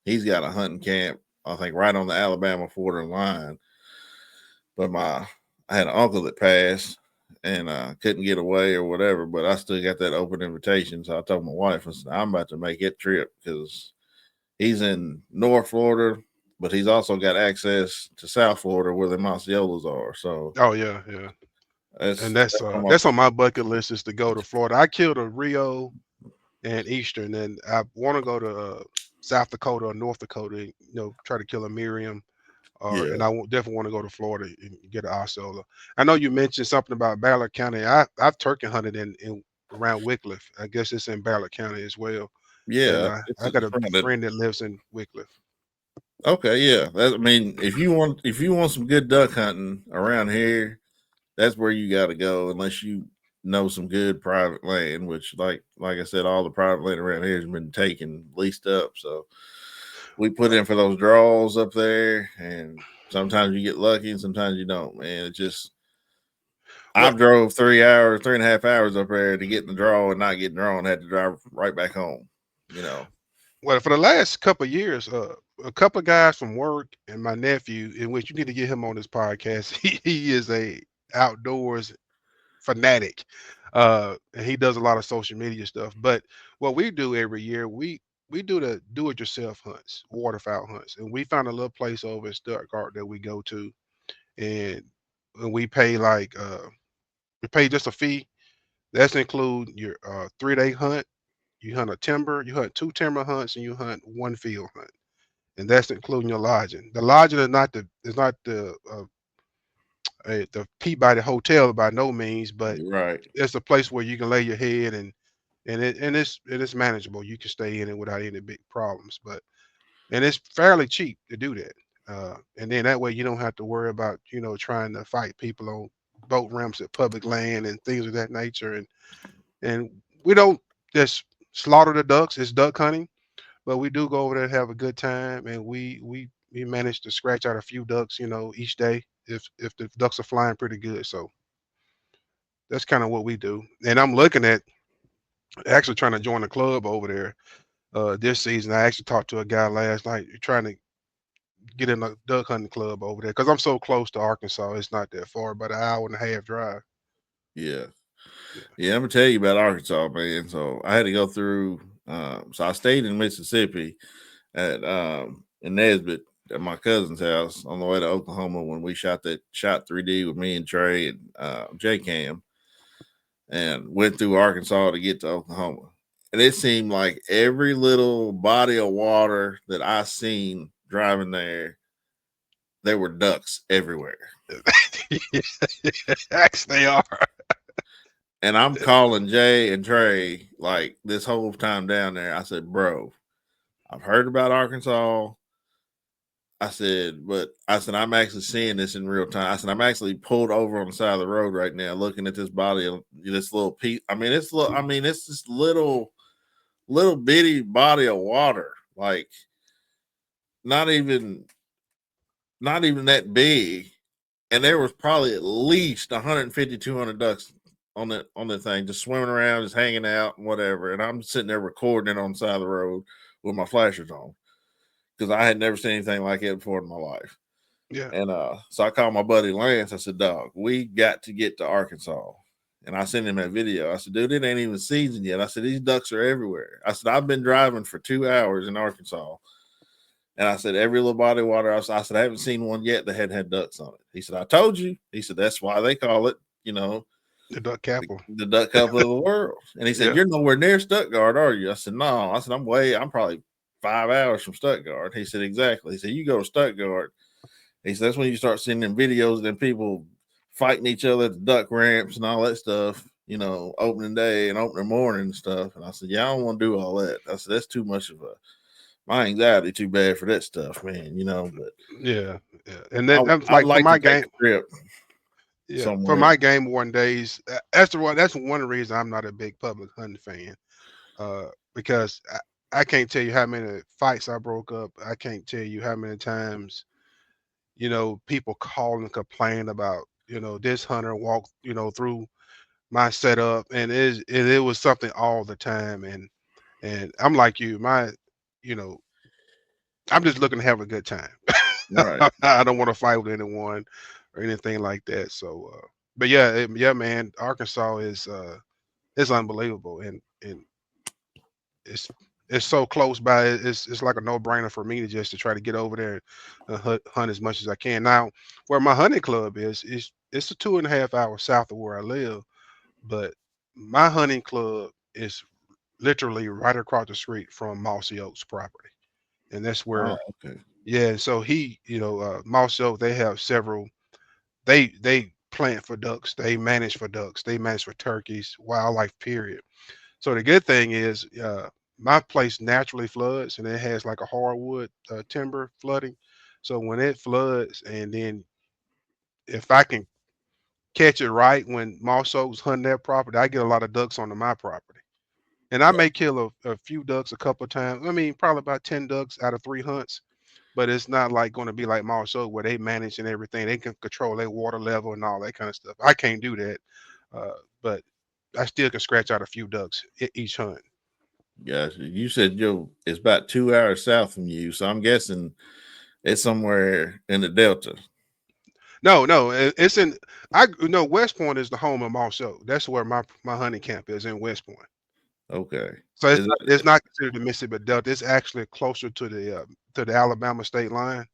B: He's got a hunting camp, I think, right on the Alabama Florida line. But I had an uncle that passed and couldn't get away or whatever. But I still got that open invitation. So I told my wife, I said, I'm about to make it trip because he's in North Florida, but he's also got access to South Florida where the Osceolas are. So
C: Oh yeah, yeah. And
B: that's on my
C: that's on my bucket list is to go to Florida. I killed a Rio and Eastern, and I want to go to South Dakota or North Dakota. Try to kill a Miriam.
B: yeah.
C: And definitely want to go to Florida and get an Osceola. I know you mentioned something about Ballard County. I've turkey hunted in around Wickliffe. I guess it's in Ballard County as well. And
B: Yeah, it's
C: I got a
B: surrounded.
C: friend that lives in Wickliffe.
B: Okay, yeah. I mean, if you want some good duck hunting around here, that's where you got to go. Unless you know some good private land, which like I said, all the private land around here has been taken, leased up. So we put in for those draws up there, and sometimes you get lucky, and sometimes you don't. Man, it just
C: Well,
B: I've drove 3 hours, 3.5 hours up there to get in the draw and not get drawn. Had to drive right back home. You know.
C: well, for the last couple of years, a couple of guys from work and my nephew, in which you need to get him on this podcast. He is a outdoors fanatic. And he does a lot of social media stuff. But what we do every year, we do the do it yourself hunts, waterfowl hunts. And we found a little place over in Stuttgart that we go to, and we pay we pay just a fee. That's include your 3-day hunt. You hunt a timber, you hunt 2 timber hunts, and you hunt 1 field hunt. And that's including your lodging. The lodging is not the Peabody Hotel by no means, but
B: Right.
C: it's a place where you can lay your head and it's manageable. You can stay in it without any big problems, and it's fairly cheap to do that. And then that way you don't have to worry about trying to fight people on boat ramps at public land and things of that nature. And we don't just slaughter the ducks. It's duck hunting, but we do go over there and have a good time, and we manage to scratch out a few ducks, each day if the ducks are flying pretty good. So that's kind of what we do. And I'm looking at actually trying to join the club over there this season. I actually talked to a guy last night trying to get in a duck hunting club over there because I'm so close to Arkansas. It's not that far, about an hour and a half drive.
B: Yeah.
C: Yeah.
B: Yeah, I'm gonna tell you about Arkansas, man. So I had to go through. So I stayed in Mississippi at in Nesbit at my cousin's house on the way to Oklahoma when we shot 3D with me and Trey and J Cam, and went through Arkansas to get to Oklahoma. And it seemed like every little body of water that I seen driving there were ducks everywhere.
C: Yes, they are.
B: And I'm calling Jay and Trey like this whole time down there. I said, bro, I've heard about Arkansas. I said, I'm actually seeing this in real time. I said, I'm actually pulled over on the side of the road right now, looking at this body of this little piece. It's this little bitty body of water, like not even that big. And there was probably at least 150, 200 ducks on the thing, just swimming around, just hanging out and whatever. And I'm sitting there recording it on the side of the road with my flashers on because I had never seen anything like it before in my life.
C: Yeah.
B: And so I called my buddy Lance. I said, dog, we got to get to Arkansas. And I sent him that video. I said, dude, it ain't even season yet. I said, these ducks are everywhere. I said, I've been driving for 2 hours in Arkansas. And I said, every little body of water. I said, I haven't seen one yet that hadn't had ducks on it. He said, I told you. He said, that's why they call it,
C: The duck capital.
B: the duck capital of the world. And he said,
C: Yeah.
B: you're nowhere near Stuttgart, are you? I said, no. I said, I'm probably 5 hours from Stuttgart. He said, exactly. He said, you go to Stuttgart. He said, that's when you start seeing them videos of them people fighting each other at the duck ramps and all that stuff. Opening day and opening morning and stuff. And I said, yeah, I don't want to do all that. I said, that's too much of a my anxiety too bad for that stuff, man. But
C: Yeah, yeah. And
B: I,
C: that's
B: I'd
C: like
B: like to take a trip
C: for
B: somewhere.
C: my game one days. That's one of the reasons I'm not a big public hunting fan. Because I can't tell you how many fights I broke up. I can't tell you how many times people call and complain about this hunter walked through my setup, and it was something all the time. And I'm like you, you know I'm just looking to have a good time.
B: Right.
C: I don't want to fight with anyone or anything like that. So, but yeah, yeah, man, Arkansas is unbelievable, and it's it's so close by. It's like a no brainer for me to just to try to get over there and hunt as much as I can. Now, where my hunting club is it's a 2.5 hours south of where I live, but my hunting club is literally right across the street from Mossy Oaks property, and that's
B: Oh,
C: where.
B: okay.
C: Yeah, so Mossy Oaks, they have several. They plant for ducks, they manage for ducks, they manage for turkeys, wildlife. Period. So the good thing is, my place naturally floods, and it has like a hardwood timber flooding. So when it floods, and then if I can catch it right when moss oaks hunt their property, I get a lot of ducks onto my property, and I
B: Yeah.
C: may kill a few ducks a couple of times. I mean, probably about 10 ducks out of 3 hunts. But it's not like going to be like moss oak where they manage and everything. They can control their water level and all that kind of stuff. I can't do that, but I still can scratch out a few ducks each hunt.
B: Gotcha. You said it's about 2 hours south from you, so I'm guessing it's somewhere in the Delta.
C: No, no, it's in. I no West Point is the home of Moss Oak. That's where my hunting camp is, in West Point.
B: Okay.
C: So
B: Is
C: it's
B: it?
C: not considered the Mississippi Delta. It's actually closer to the Alabama state line.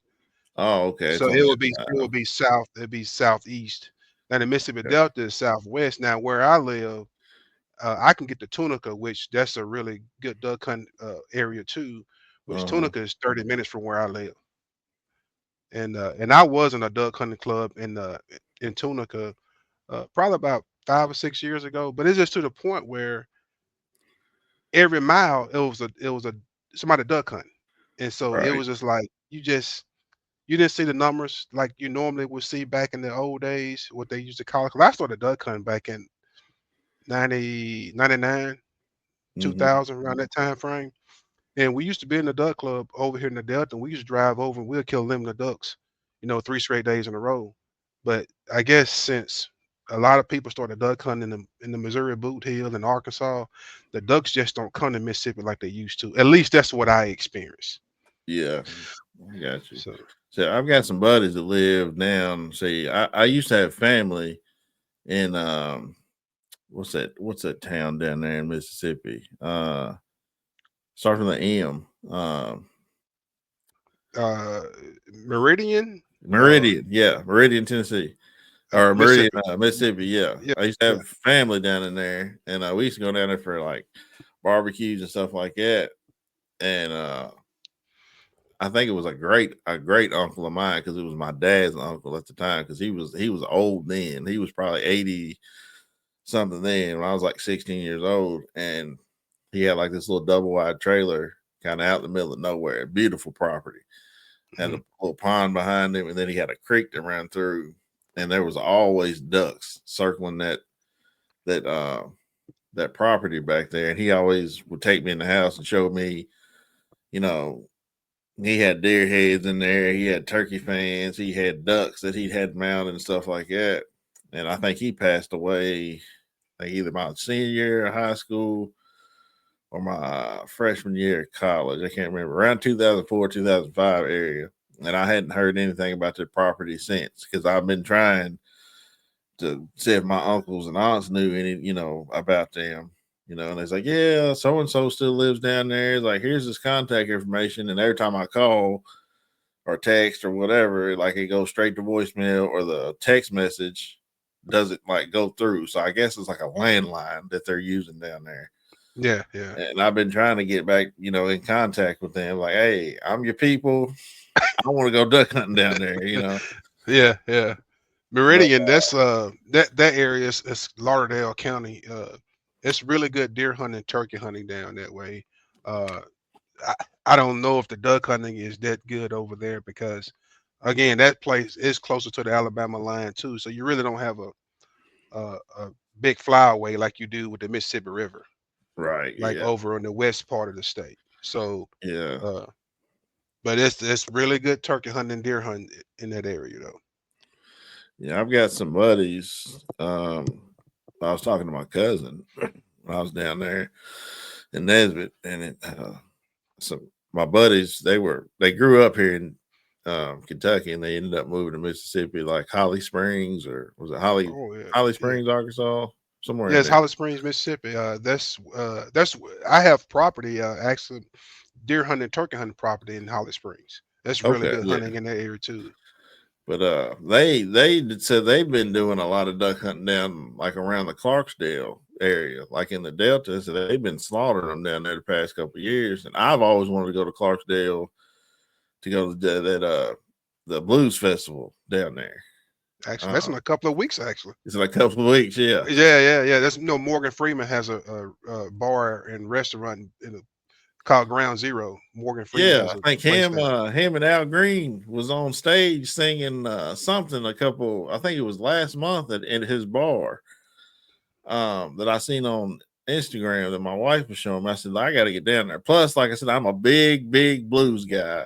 B: Oh, okay. It's
C: So
B: on
C: it
B: that
C: would be it
B: side.
C: would be south. It'd be southeast. Now the Mississippi
B: Okay.
C: Delta is southwest. Now where I live, I can get to Tunica, which that's a really good duck hunt area too. Which
B: Uh-huh.
C: Tunica is 30 minutes from where I live, and I was in a duck hunting club in Tunica probably about 5 or 6 years ago. But it's just to the point where every mile it was a somebody duck hunting, and so it
B: Right.
C: was just like you didn't see the numbers like you normally would see back in the old days, what they used to call it. 'Cause I started duck hunting back in 99,
B: Mm-hmm.
C: 2000, around that time frame. And we used to be in the duck club over here in the Delta, and we used to drive over and we'll kill limited ducks, 3 straight days in a row. But I guess since a lot of people started duck hunting in the Missouri Boot Hill and Arkansas, the ducks just don't come to Mississippi like they used to. At least that's what I experienced.
B: Yeah. I got you.
C: So
B: So I've got some buddies that live down. See, I used to have family in what's that town down there in Mississippi? Starts with an M.
C: uh Meridian, uh
B: Meridian, yeah, Meridian, Tennessee, or Meridian,
C: Mississippi.
B: Mississippi. Yeah,
C: Yeah,
B: I used to
C: yeah.
B: have family down in there, and we used to go down there for like barbecues and stuff like that. And I think it was a great uncle of mine because it was my dad's uncle at the time because he was old then. He was probably 80 something then when I was like 16 years old, and he had like this little double wide trailer kind of out in the middle of nowhere, beautiful property. Had
C: Mhm.
B: a little pond behind him, and then he had a creek that ran through, and there was always ducks circling that that property back there. And he always would take me in the house and show me, you know, he had deer heads in there, he had turkey fans, he had ducks that he'd had mounted and stuff like that. And I think he passed away like either my senior year of high school or my freshman year of college. I can't remember. Around 2004, 2005 area. And I hadn't heard anything about the property since because I've been trying to see if my uncles and aunts knew any, about them. And it's like, yeah, so and so still lives down there. It's like, here's his contact information. And every time I call or text or whatever, like it goes straight to voicemail or the text message doesn't like go through. So I guess it's like a landline that they're using down there.
C: Yeah, yeah.
B: And I've been trying to get back, in contact with them. Like, hey, I'm your people. I want to go duck hunting down there.
C: Yeah, yeah.
B: But
C: Meridian, that's that area is Lauderdale County. It's really good deer hunting, turkey hunting down that way. Uh, I, I don't know if the duck hunting is that good over there because, again, that place is closer to the Alabama line too. So you really don't have a big flyaway like you do with the Mississippi River,
B: right,
C: like
B: yeah,
C: over in the west part of the state. So,
B: yeah,
C: uh, but it's really good turkey hunting, deer hunting in that area though.
B: yeah. I've got some buddies. I was talking to my cousin when I was down there in Nesbitt, and so my buddies they grew up here in Kentucky, and they ended up moving to Mississippi, like Holly Springs, or was it
C: Oh yeah,
B: Holly
C: yeah.
B: Springs, Arkansas, somewhere in
C: Yes,
B: there.
C: Holly Springs, Mississippi. That's I have property actually deer hunting, turkey hunting property in Holly Springs. That's really
B: Okay,
C: good
B: yeah.
C: hunting in that area too.
B: But said they've been doing a lot of duck hunting down like around the Clarksdale area, like in the Delta. So they've been slaughtering them down there the past couple of years. And I've always wanted to go to Clarksdale to go to the blues festival down there.
C: Actually, that's
B: Uh,
C: in a couple of weeks. Actually,
B: it's like a couple of weeks, yeah.
C: yeah. That's Morgan Freeman has a bar and restaurant called Ground Zero. Morgan Freeman
B: Yeah,
C: has
B: I
C: a
B: think
C: place there.
B: him and Al Green was on stage singing something I think it was last month in his bar. That I seen on Instagram that my wife was showing me. I said, I got to get down there. Plus, like I said, I'm a big blues guy.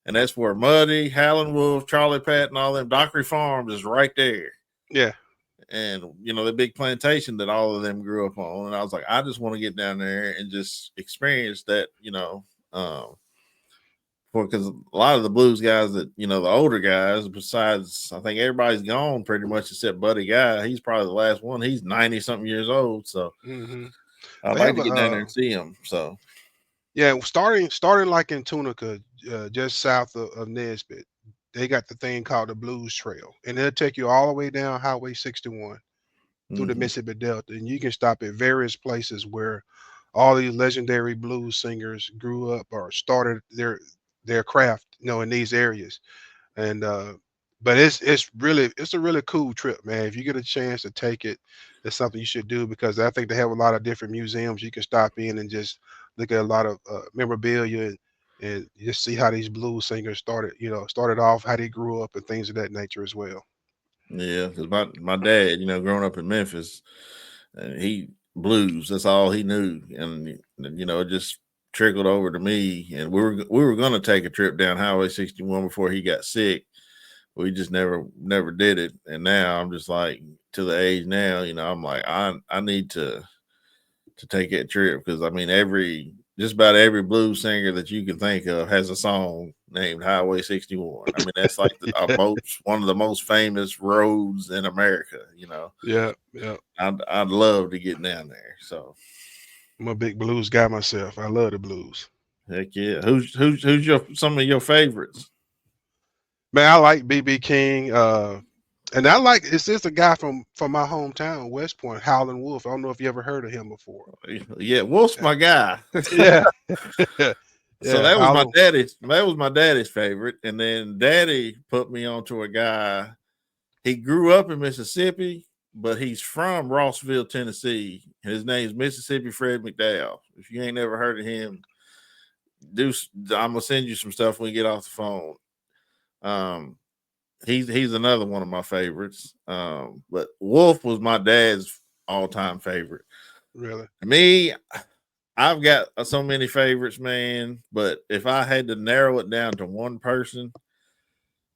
B: And that's where Muddy, Howlin' Wolf, Charlie Pat, and all them Dockery Farms is right there.
C: Yeah,
B: And, the big plantation that all of them grew up on. And I was like, I just want to get down there and just experience that, because a lot of the blues guys that the older guys, besides I think everybody's gone pretty much except Buddy Guy. He's probably the last one. He's 90 something years old, so
C: hmm
B: I'd
C: they
B: like
C: have
B: to
C: a
B: get down there and see him. So
C: yeah. Starting like in Tunica, just south of Nesbitt. They got the thing called the Blues Trail, and they'll take you all the way down Highway 61 through the
B: mhm.
C: Mississippi Delta, and you can stop at various places where all these legendary blues singers grew up or started their craft, in these areas. And but it's a really cool trip, man. If you get a chance to take it, it's something you should do because I think they have a lot of different museums you can stop in and just look at a lot of memorabilia and just see how these blues singers started off, how they grew up, and things of that nature as well.
B: Yeah, because my dad, growing up in Memphis, and he blues. That's all he knew, and it just trickled over to me. And we were going to take a trip down Highway 61 before he got sick. We just never did it. And now I'm just like to the age now, I'm like I need to take that trip because I mean just about every blues singer that you can think of has a song named Highway 61. I mean that's like one of the most famous roads in America.
C: Yeah, yeah.
B: I'd love to get down there. So
C: I'm a big blues guy myself. I love the blues.
B: heck yeah. Who's your some of your favorites?
C: Man, I like BB King. And I like it's just a guy from my hometown, West Point, Howlin' Wolf. I don't know if you ever heard of him before.
B: Yeah, Wolf's my guy.
C: Yeah,
B: So
C: yeah, Howlin'.
B: that was my daddy's favorite. And then daddy put me onto a guy. He grew up in Mississippi, but he's from Rossville, Tennessee. His name's Mississippi Fred McDowell. If you ain't never heard of him, I'm gonna send you some stuff when we get off the phone. Um, he's another one of my favorites. But Wolf was my dad's all time favorite.
C: Really?
B: Me, I've got so many favorites, man. But if I had to narrow it down to one person,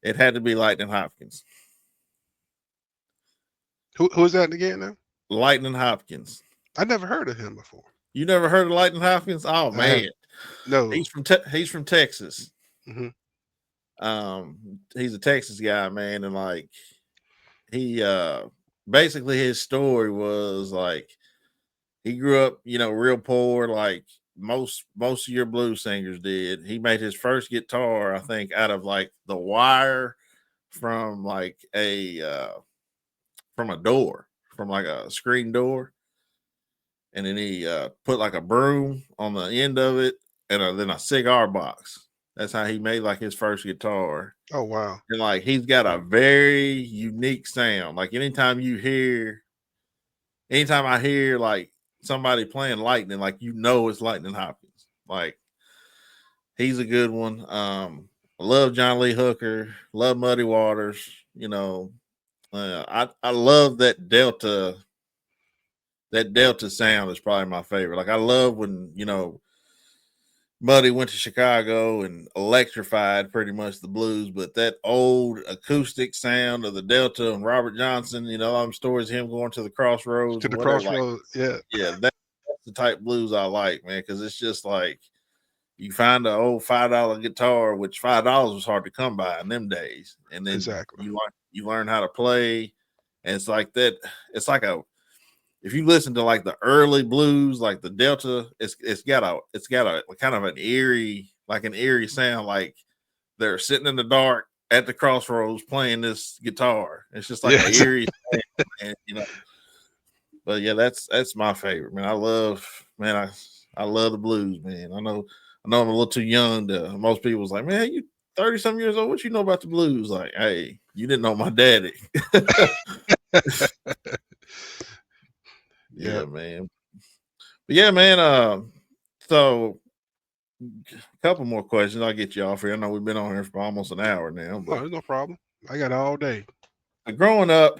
B: it had to be Lightning Hopkins.
C: Who's that again now?
B: Lightning Hopkins.
C: I never heard of him before.
B: You never heard of Lightning Hopkins? Oh
C: I have
B: man,
C: no.
B: he's from Texas.
C: Hmm.
B: He's a Texas guy, man, and like he basically his story was like he grew up, real poor, like most of your blues singers did. He made his first guitar, I think, out of like the wire from like from a door, from like a screen door, and then he put like a broom on the end of it, and then a cigar box. That's how he made like his first guitar.
C: Oh wow.
B: And like he's got a very unique sound. Like anytime I hear like somebody playing Lightning, like it's Lightning Hopkins. Like he's a good one. I love John Lee Hooker, love Muddy Waters, you know. I love that Delta sound is probably my favorite. Like I love when, Muddy went to Chicago and electrified pretty much the blues, but that old acoustic sound of the Delta and Robert Johnson, all them stories of him going to the crossroads
C: To
B: and
C: the
B: whatever. Like,
C: crossroads. Yeah.
B: yeah, that's the type of blues I like, man, because it's just like you find an old $5 guitar, which $5 was hard to come by in them days, and then
C: Exactly.
B: you learn how to play, and it's like that. It's like if you listen to like the early blues, like the Delta, it's got a kind of an eerie sound, like they're sitting in the dark at the crossroads playing this guitar. It's just like an
C: Yes.
B: eerie sound, But yeah, that's my favorite, man. I love the blues, man. I know I'm a little too young to most people's like, man, you 30 some years old, what you know about the blues? Like, hey, you didn't know my daddy.
C: Yeah.
B: Yeah, man. But yeah, man. So a couple more questions. I'll get you off here. I know we've been on here for almost an hour now,
C: Oh,
B: but
C: there's no problem. I got all day.
B: growing up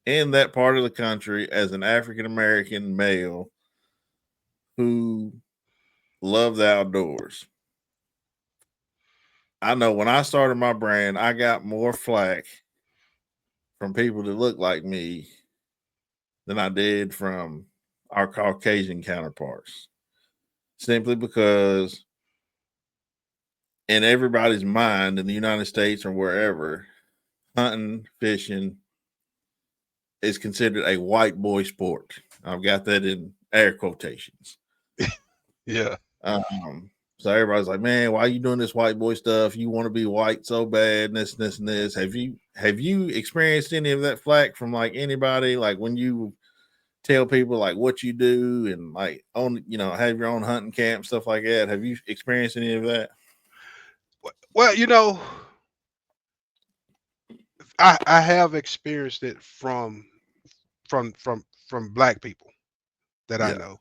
B: in that part of the country as an African American male who loved the outdoors, I know when I started my brand, I got more flack from people that look like me than I did from our Caucasian counterparts. Simply because in everybody's mind in the United States or wherever, hunting, fishing is considered a white boy sport. I've got that in air quotations.
C: Yeah.
B: Um, so everybody's like, man, why are you doing this white boy stuff? You want to be white so bad, and this, and this. Have you experienced any of that flack from like anybody? Like when you tell people like what you do and like have your own hunting camp, stuff like that. Have you experienced any of that?
C: Well, I have experienced it from black people that I
B: Yeah.
C: know.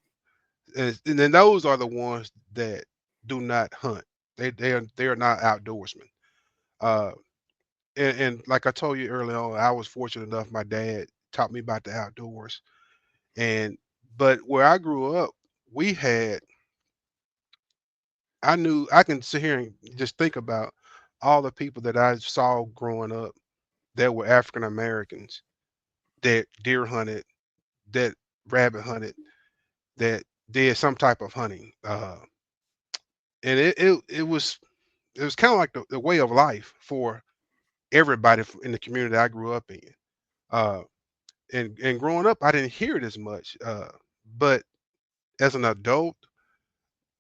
C: And then those are the ones that do not hunt. They are not outdoorsmen. Uh, and like I told you earlier on, I was fortunate enough. My dad taught me about the outdoors, and but where I grew up, we had. I knew I can sit here and just think about all the people that I saw growing up that were African Americans that deer hunted, that rabbit hunted, that did some type of hunting. And it was kind of like the way of life for everybody in the community I grew up in. Uh, and growing up, I didn't hear it as much. But as an adult,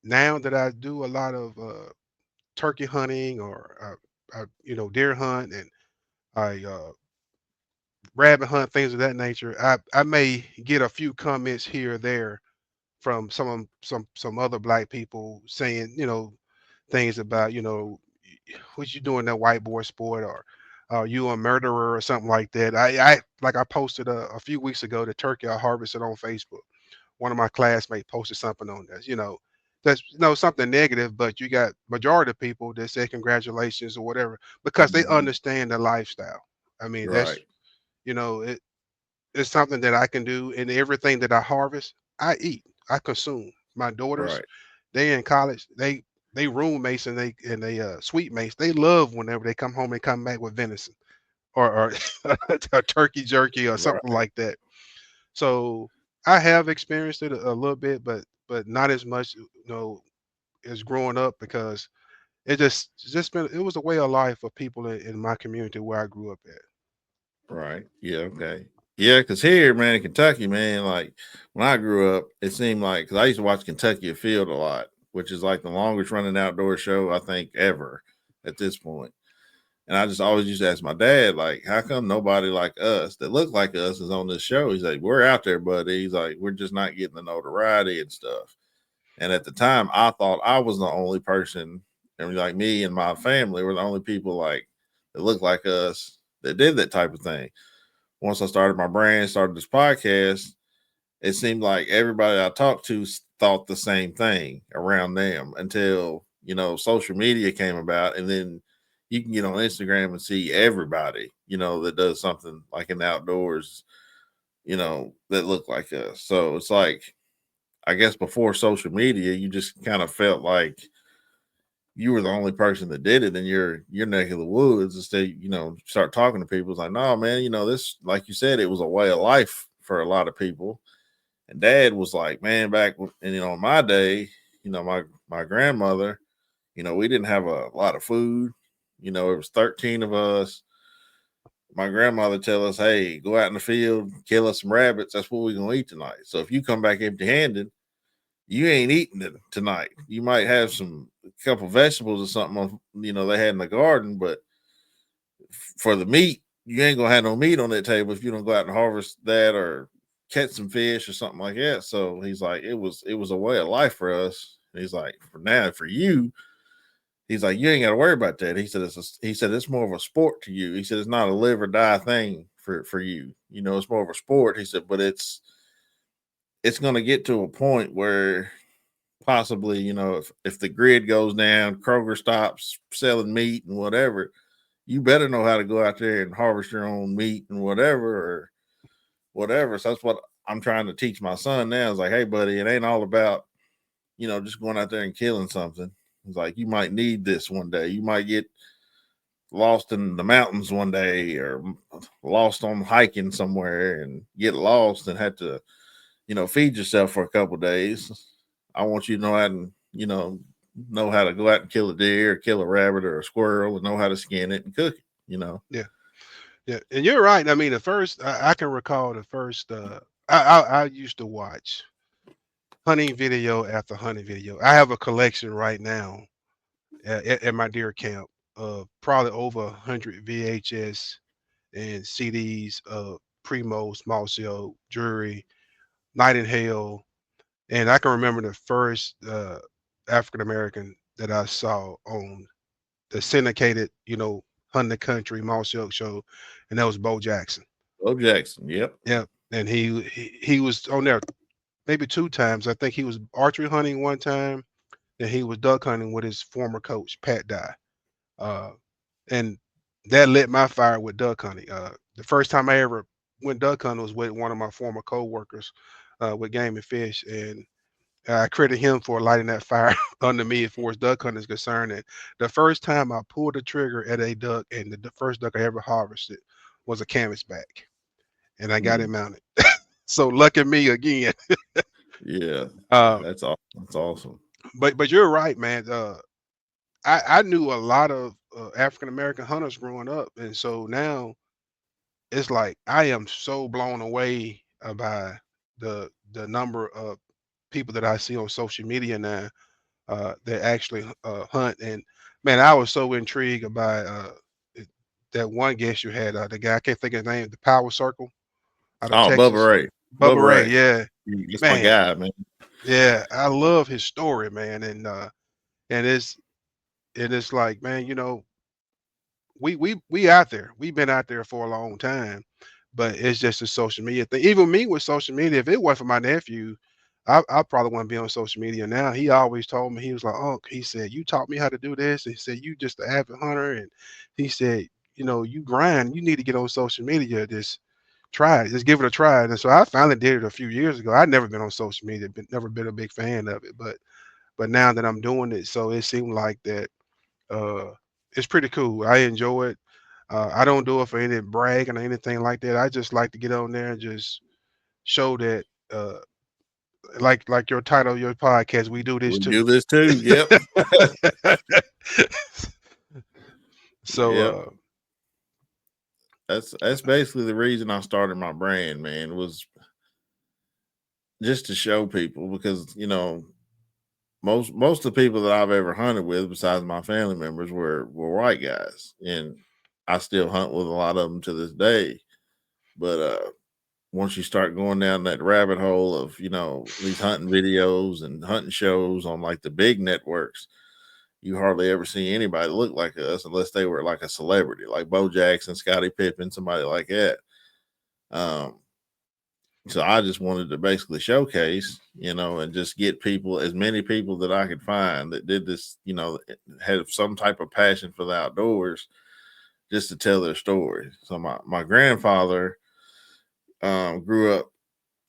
C: now that I do a lot of turkey hunting or deer hunt and I rabbit hunt things of that nature, I may get a few comments here or there from some other black people saying things about what you doing that white boy sport or you a murderer or something like that. I posted a few weeks ago the turkey I harvested on Facebook. One of my classmates posted something on this. That's something negative, but you got majority of people that say congratulations or whatever because they
B: Mhm.
C: understand the lifestyle. I mean, that's
B: Right.
C: it, it's something that I can do, and everything that I harvest, I eat, I consume. My daughters,
B: Right.
C: they in college, they roommates and they suite mates. They love whenever they come home and come back with venison or a turkey jerky or something
B: Right.
C: like that. So I have experienced it a little bit, but not as much, as growing up because it just been it was a way of life for people in my community where I grew up at.
B: Right. Yeah. Okay. Yeah, because here, man, in Kentucky, man, like when I grew up, it seemed like because I used to watch Kentucky Afield a lot, which is like the longest running outdoor show I think ever at this point. And I just always used to ask my dad, like, how come nobody like us that look like us is on this show? He's like, we're out there, buddy. He's like, we're just not getting the notoriety and stuff. And at the time, I thought I was the only person and like me and my family were the only people like that looked like us that did that type of thing. Once I started my brand, started this podcast, it seemed like everybody I talked to thought the same thing around them until, social media came about. And then you can get on Instagram and see everybody, that does something like in the outdoors, that look like us. So it's like, I guess before social media, you just kind of felt like you were the only person that did it in your neck of the woods. Instead, start talking to people. It's like, no, man, this, like you said, it was a way of life for a lot of people. And Dad was like, man, back in my day, my grandmother, we didn't have a lot of food. It was 13 of us. My grandmother tell us, hey, go out in the field, kill us some rabbits. That's what we're gonna eat tonight. So if you come back empty handed, you ain't eating it tonight. You might have some couple vegetables or something, they had in the garden, but for the meat, you ain't gonna have no meat on that table if you don't go out and harvest that or catch some fish or something like that. So he's like, it was a way of life for us. And he's like, for now, for you, he's like, you ain't got to worry about that. He said it's more of a sport to you. He said it's not a live or die thing for you. It's more of a sport. He said, but it's going to get to a point where possibly, if the grid goes down, Kroger stops selling meat and whatever, you better know how to go out there and harvest your own meat and whatever. So that's what I'm trying to teach my son now. Is like, hey, buddy, it ain't all about, just going out there and killing something. It's like, you might need this one day. You might get lost in the mountains one day or lost on hiking somewhere and get lost and have to, feed yourself for a couple of days. I want you to know how to, know how to go out and kill a deer, or kill a rabbit or a squirrel, and know how to skin it and cook it.
C: Yeah, yeah, and you're right. I mean, the first I can recall the first. I used to watch hunting video after hunting video. I have a collection right now at my deer camp of probably over 100 VHS and CDs of Primo, Small Cell, Jury, Night and Hail, and I can remember the first African American that I saw on the syndicated, Hunting the Country Moss Elk show, and that was Bo Jackson.
B: Bo Jackson, yep.
C: Yeah, and he was on there maybe two times. I think he was archery hunting one time, and he was duck hunting with his former coach Pat Dye. Uh, and that lit my fire with duck hunting. The first time I ever went duck hunting was with one of my former co-workers with Game and Fish, and I credit him for lighting that fire under me as far as duck hunting is concerned. And the first time I pulled the trigger at a duck, and the first duck I ever harvested was a canvasback, and I got it mounted. So lucky me again.
B: Yeah,
C: Uh,
B: that's all. That's awesome.
C: but you're right, man. I knew a lot of African American hunters growing up, and so now it's like I am so blown away by the number of people that I see on social media now that actually hunt. And man, I was so intrigued by that one guest you had, the guy I can't think of his name, the Power Circle out of
B: Oh, Bubba
C: Texas,
B: Ray.
C: Bubba
B: Bubba
C: Ray.
B: Ray.
C: Yeah,
B: That's my
C: man.
B: guy, man.
C: Yeah, I love his story, man, and it's like, man, we out there. We've been out there for a long time, but it's just a social media thing. Even me with social media, if it wasn't for my nephew, I probably wouldn't be on social media now. He always told me, he was like, "Oh," he said, "you taught me how to do this." He said, "You just an avid hunter," and he said, "You grind. You need to get on social media. Just try it. Just give it a try." And so I finally did it a few years ago. I'd never been on social media, never been a big fan of it, but now that I'm doing it, so it seemed like that uh, it's pretty cool. I enjoy it. I don't do it for any bragging or anything like that. I just like to get on there and just show that, uh, like your title of your podcast, we do this
B: We do
C: too.
B: this too. Yep.
C: So,
B: Yep. That's basically the reason I started my brand, man, was just to show people because, most of the people that I've ever hunted with, besides my family members, were white guys. And I still hunt with a lot of them to this day. But once you start going down that rabbit hole of, these hunting videos and hunting shows on like the big networks, you hardly ever see anybody look like us unless they were like a celebrity, like Bo Jackson, Scottie Pippen, somebody like that. Um, so I just wanted to basically showcase, and just get people, as many people that I could find that did this, had some type of passion for the outdoors, just to tell their story. So my grandfather grew up,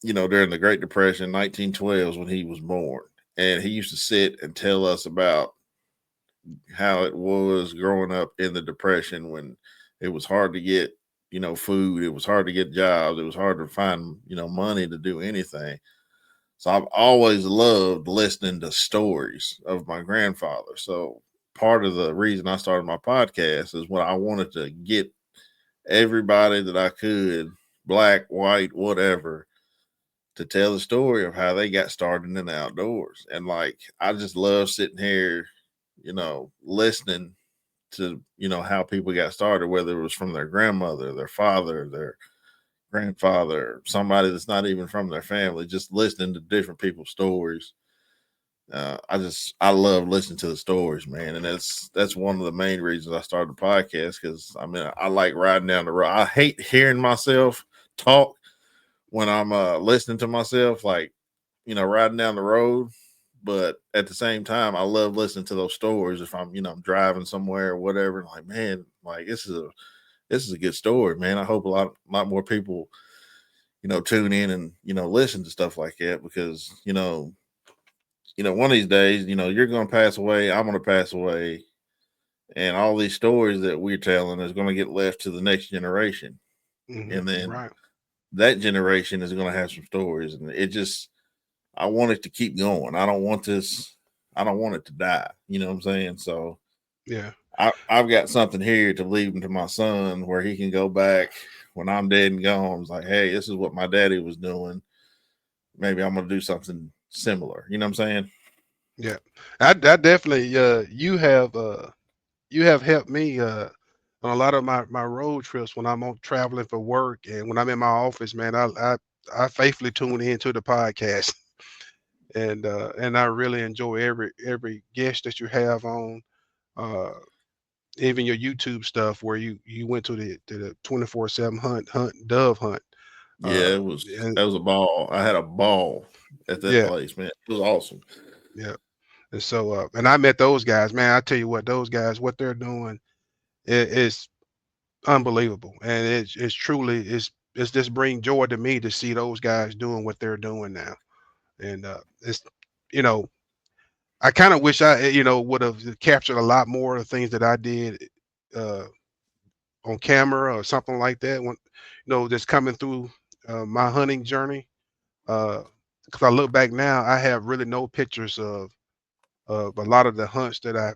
B: during the Great Depression, 1912 when he was born. And he used to sit and tell us about how it was growing up in the Depression when it was hard to get, food. It was hard to get jobs. It was hard to find, money to do anything. So I've always loved listening to stories of my grandfather. So part of the reason I started my podcast is what I wanted to get everybody that I could, black, white, whatever, to tell the story of how they got started in the outdoors. And like, I just love sitting here, listening to, how people got started, whether it was from their grandmother, their father, their grandfather, somebody that's not even from their family, just listening to different people's stories. I love listening to the stories, man, and that's one of the main reasons I started the podcast. Because I mean, I like riding down the road. I hate hearing myself talk when I'm listening to myself, like, riding down the road. But at the same time, I love listening to those stories. If I'm, I'm driving somewhere or whatever, like, man, like this is a good story, man. I hope a lot more people, tune in and listen to stuff like that, because one of these days, you're going to pass away. I'm going to pass away, and all these stories that we're telling is going to get left to the next generation, and then
C: Right.
B: that generation is going to have some stories, and it just, I want it to keep going. I don't want this. I don't want it to die. You know what I'm saying? So
C: Yeah.
B: I've got something here to leave him to my son, where he can go back when I'm dead and gone. It's like, hey, this is what my daddy was doing. Maybe I'm going to do something similar. You know what I'm saying?
C: Yeah. I definitely you have helped me on a lot of my road trips when I'm on traveling for work and when I'm in my office, man. I faithfully tune into the podcast and I really enjoy every guest that you have on. Uh, even your YouTube stuff where you went to the 24/7 hunt dove hunt.
B: Yeah,
C: Uh,
B: it was
C: and
B: that was a ball. I had a ball at that
C: yeah,
B: place, man. It was awesome.
C: yeah. And so and I met those guys, man. I tell you what, those guys, what they're doing is unbelievable, and it's truly it's just bring joy to me to see those guys doing what they're doing now. And it's you know I kind of wish I would have captured a lot more of the things that I did uh, on camera or something like that when just coming through my hunting journey. Because I look back now, I have really no pictures of a lot of the hunts that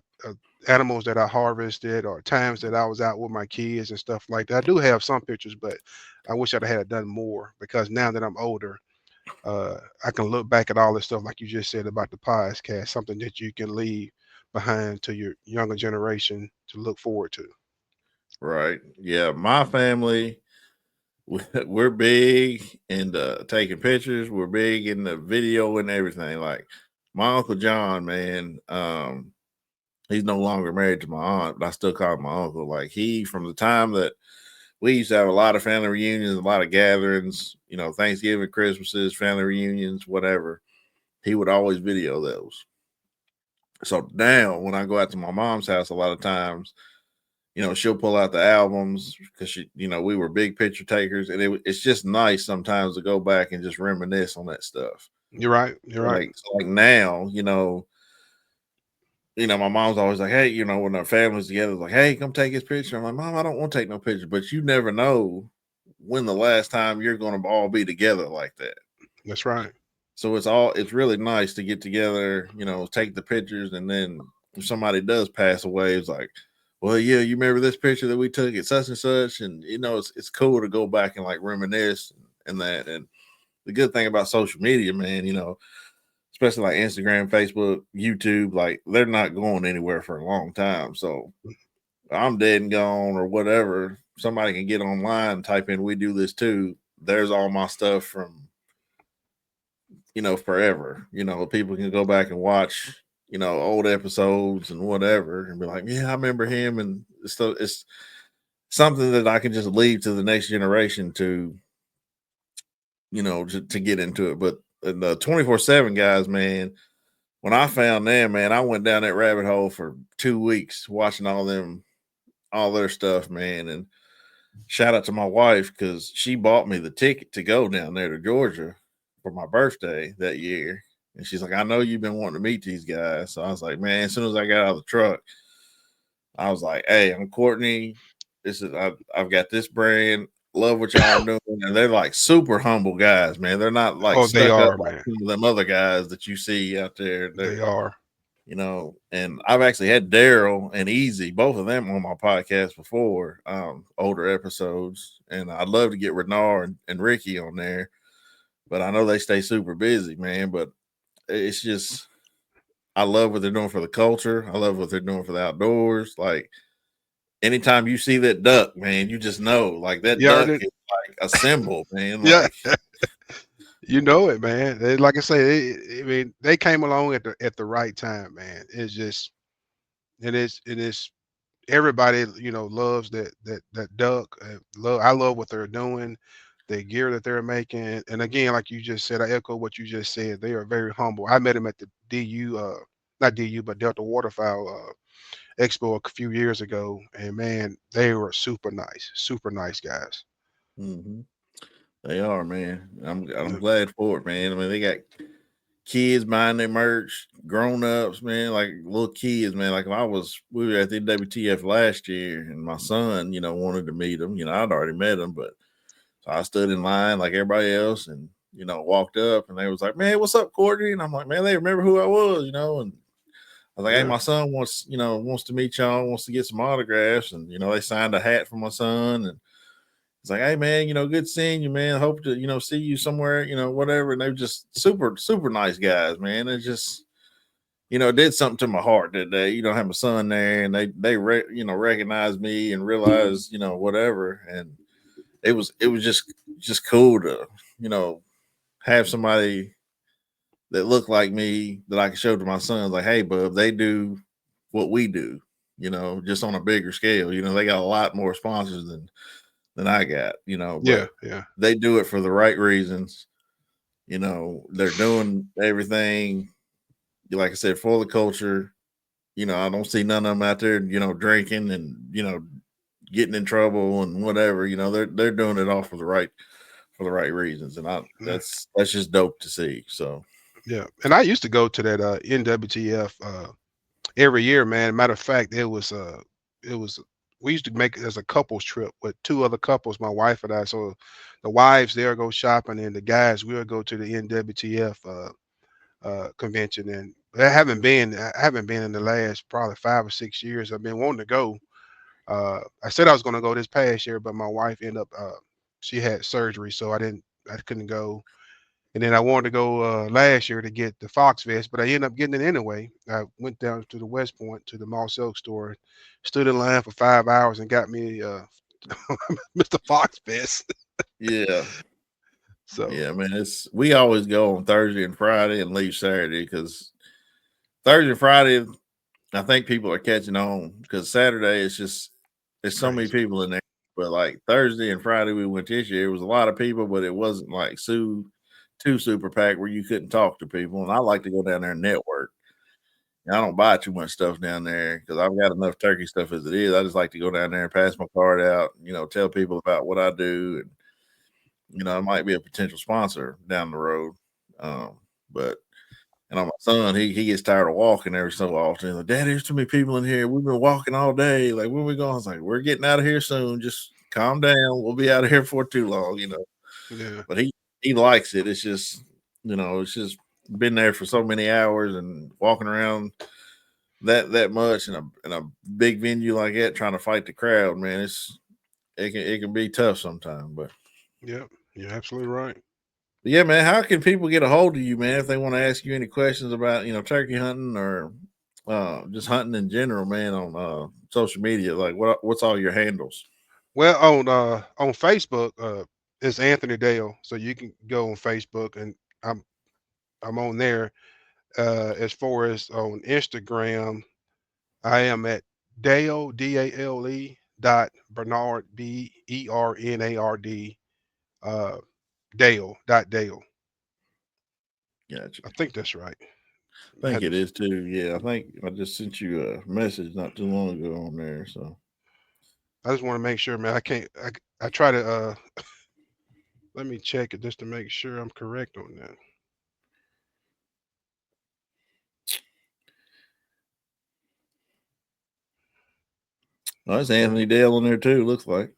C: animals that I harvested or times that I was out with my kids and stuff like that. I do have some pictures, but I wish I'd had done more because now that I'm older, I can look back at all this stuff like you just said about the podcast, something that you can leave behind to your younger generation to look forward to.
B: Right. Yeah. My family, we're big into taking pictures. We're big in the video and everything. Like my Uncle John, man, he's no longer married to my aunt, but I still call him my uncle. Like he, from the time that we used to have a lot of family reunions, a lot of gatherings, Thanksgiving, Christmases, family reunions, whatever, he would always video those. So now when I go out to my mom's house, a lot of times, she'll pull out the albums because we were big picture takers, and it's just nice sometimes to go back and just reminisce on that stuff.
C: You're right. You're right.
B: Like now, my mom's always like, hey, when our family's together, like, hey, come take this picture. I'm like, Mom, I don't want to take no picture, but you never know when the last time you're going to all be together like that.
C: That's right.
B: So it's really nice to get together, take the pictures, and then if somebody does pass away, it's like, well, yeah, you remember this picture that we took at such and such, and it's cool to go back and like reminisce and that. And the good thing about social media, man, especially like Instagram, Facebook, YouTube, like they're not going anywhere for a long time. So I'm dead and gone or whatever. Somebody can get online, type in "we do this too." There's all my stuff from forever. People can go back and watch, old episodes and whatever, and be like, yeah, I remember him, and it's something that I can just leave to the next generation to to get into it. But the 24/7 guys, man, when I found them, man, I went down that rabbit hole for 2 weeks watching all their stuff, man. And shout out to my wife because she bought me the ticket to go down there to Georgia for my birthday that year. And she's like, I know you've been wanting to meet these guys. So I was like, man, as soon as I got out of the truck, I was like, hey, I'm Courtney. I've got this brand. Love what y'all are doing. And they're like super humble guys, man. They're not like
C: Oh, they
B: stuck up
C: are,
B: like
C: man.
B: some of them other guys that you see out there.
C: They are.
B: And I've actually had Daryl and Easy, both of them on my podcast before, older episodes. And I'd love to get Renard and Ricky on there, but I know they stay super busy, man. But it's just, I love what they're doing for the culture. I love what they're doing for the outdoors. Like, anytime you see that duck, man, you just know, like, that
C: You
B: duck
C: already,
B: is like a symbol, man.
C: yeah,
B: Like,
C: you know it, man. Like I say, I mean, they came along at the right time, man. It's just, it is everybody, loves that duck. I love what they're doing, the gear that they're making, and again, like you just said, I echo what you just said. They are very humble. I met him at the DU, not DU, but Delta Waterfowl Expo a few years ago, and man, they were super nice guys.
B: mhm, they are, man. I'm
C: Yeah,
B: glad for it, man. I mean, they got kids buying their merch, grown ups, man, like little kids, man. Like, we were at the WTF last year, and my son, wanted to meet him. I'd already met him, but so I stood in line like everybody else, and walked up, and they was like, "Man, what's up, Courtney?" And I'm like, "Man, they remember who I was." And I was like, "Hey,
C: yeah,
B: my son wants to meet y'all, wants to get some autographs," and they signed a hat for my son, and it's like, "Hey, man, good seeing you, man. Hope to see you somewhere, whatever." And they're just super super nice guys, man. It just it did something to my heart that day. Have my son there, and they recognized me and realized whatever, and it was just cool to you know have somebody that looked like me that I could show to my sons, like, hey, bub, they do what we do, just on a bigger scale. They got a lot more sponsors than I got,
C: yeah,
B: but
C: yeah,
B: they do it for the right reasons. They're doing everything, like I said, for the culture. I don't see none of them out there, drinking and getting in trouble and whatever. They're doing it all for the right reasons, and I
C: yeah,
B: that's just dope to see. So,
C: yeah. And I used to go to that NWTF every year, man. Matter of fact, it was we used to make it as a couples trip with two other couples, my wife and I. So the wives they'll go shopping, and the guys we'll go to the NWTF convention. And I haven't been in the last probably 5 or 6 years. I've been wanting to go. I said I was going to go this past year, but my wife ended up she had surgery, so I couldn't go. And then I wanted to go last year to get the Fox vest, but I ended up getting it anyway. I went down to the West Point to the Moss Elk store, stood in line for 5 hours, and got me Mr. Fox vest.
B: yeah,
C: So
B: yeah, man. We always go on Thursday and Friday and leave Saturday because Thursday and Friday, I think people are catching on because Saturday it's just there's so many
C: crazy.
B: people in there. But like Thursday and Friday we went this year, it was a lot of people, but it wasn't like too super packed where you couldn't talk to people. And I like to go down there and network. I don't buy too much stuff down there because I've got enough turkey stuff as it is. I just like to go down there and pass my card out, tell people about what I do, and I might be a potential sponsor down the road. Um, but my son, he gets tired of walking every so often. He's like, Dad, there's too many people in here. We've been walking all day. Like, where we going? I was like, we're getting out of here soon. Just calm down. We'll be out of here for too long.
C: Yeah,
B: But he likes it. It's just been there for so many hours and walking around that much in a big venue like that, trying to fight the crowd, man. It can be tough sometimes,
C: yeah, you're absolutely right.
B: but yeah, man. How can people get a hold of you, man, if they want to ask you any questions about turkey hunting or just hunting in general, man, on social media? Like, what's all your handles?
C: Well, on Facebook, it's Anthony Dale, so you can go on Facebook, and I'm I'm on there. As far as on Instagram, I am at Dale Dale dot Bernard, uh Dale.
B: Gotcha.
C: I think that's right.
B: I
C: I
B: think
C: had
B: it
C: to,
B: is too. Yeah, I think I just sent you a message not too long ago on there. So
C: I just want to make sure, man. I can't. I try to. Let me check it just to make sure I'm correct on that.
B: oh, there's Anthony Dale on there too. Looks like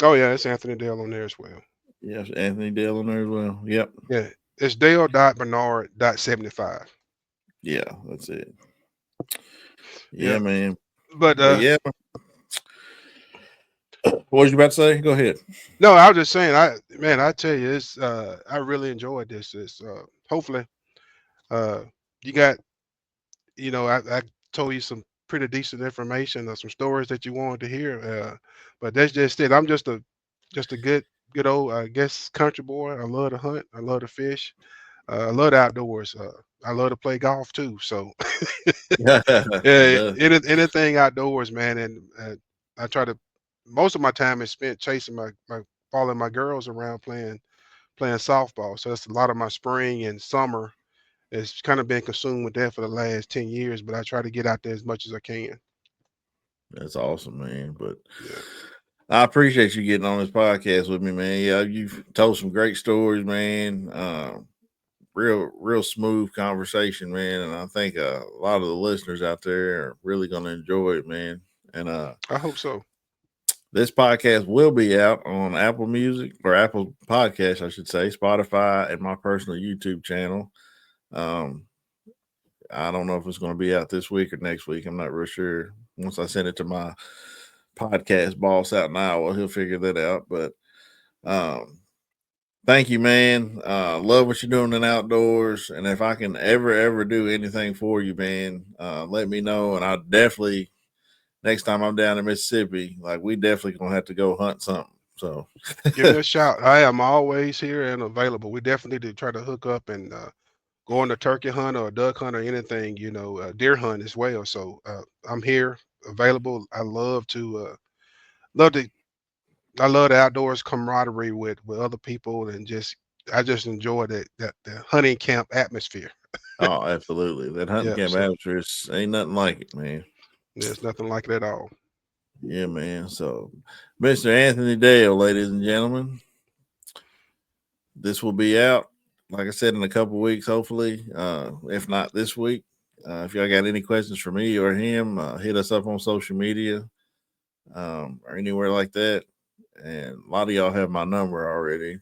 C: Oh yeah, it's Anthony Dale on there as well.
B: yeah, it's Anthony Dale on there as well. Yep.
C: Yeah, it's Dale dot Bernard dot 75.
B: Yeah, that's it.
C: Yeah,
B: Yeah, man.
C: but
B: But yeah, what was you about to say? Go ahead.
C: no, I was just saying. I tell you, it's I really enjoyed this. It's hopefully uh you got I told you some pretty decent information or some stories that you wanted to hear. But that's just it. I'm just a good old I guess country boy. I love to hunt. I love to fish. I love the outdoors. I love to play golf too. So yeah,
B: The-
C: anything outdoors, man. And I try to. Most of my time is spent chasing my following my girls around playing softball. So that's a lot of my spring and summer. It's kind of been consumed with that for the last 10 years, but I try to get out there as much as I can.
B: that's awesome, man. But
C: Yeah.
B: I appreciate you getting on this podcast with me, man. Yeah, you've told some great stories, man. Real smooth conversation, man. And I think a lot of the listeners out there are really going to enjoy it, man. And
C: I hope so.
B: this podcast will be out on Apple Music or Apple Podcasts, I should say, Spotify, and my personal YouTube channel. Um, I don't know if it's going to be out this week or next week. I'm not real sure. Once I send it to my podcast boss out in Iowa, he'll figure that out. But um, thank you, man. Love what you're doing in outdoors. And if I can ever do anything for you, man, let me know. And I definitely next time I'm down in Mississippi, like we definitely gonna have to go hunt something. So
C: Give me a shout. I am always here and available. We definitely need to try to hook up and go on a turkey hunt or a duck hunt or anything, deer hunt as well. So I'm here, available. Love to I love the outdoors camaraderie with other people and I just enjoy that the hunting camp atmosphere.
B: oh, absolutely. That hunting
C: Yep.
B: camp
C: So
B: atmosphere ain't nothing like it, man.
C: there's nothing like it at all.
B: Yeah, man. So Mr. Anthony Dale, ladies and gentlemen, this will be out, like I said, in a couple weeks, hopefully. If not this week. If y'all got any questions for me or him, hit us up on social media or anywhere like that. And a lot of y'all have my number already.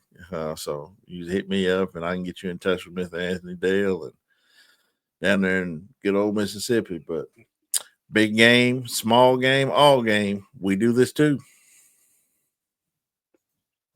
B: So you hit me up and I can get you in touch with Mr. Anthony Dale and down there in good old Mississippi. But big game, small game, all game, we do this too.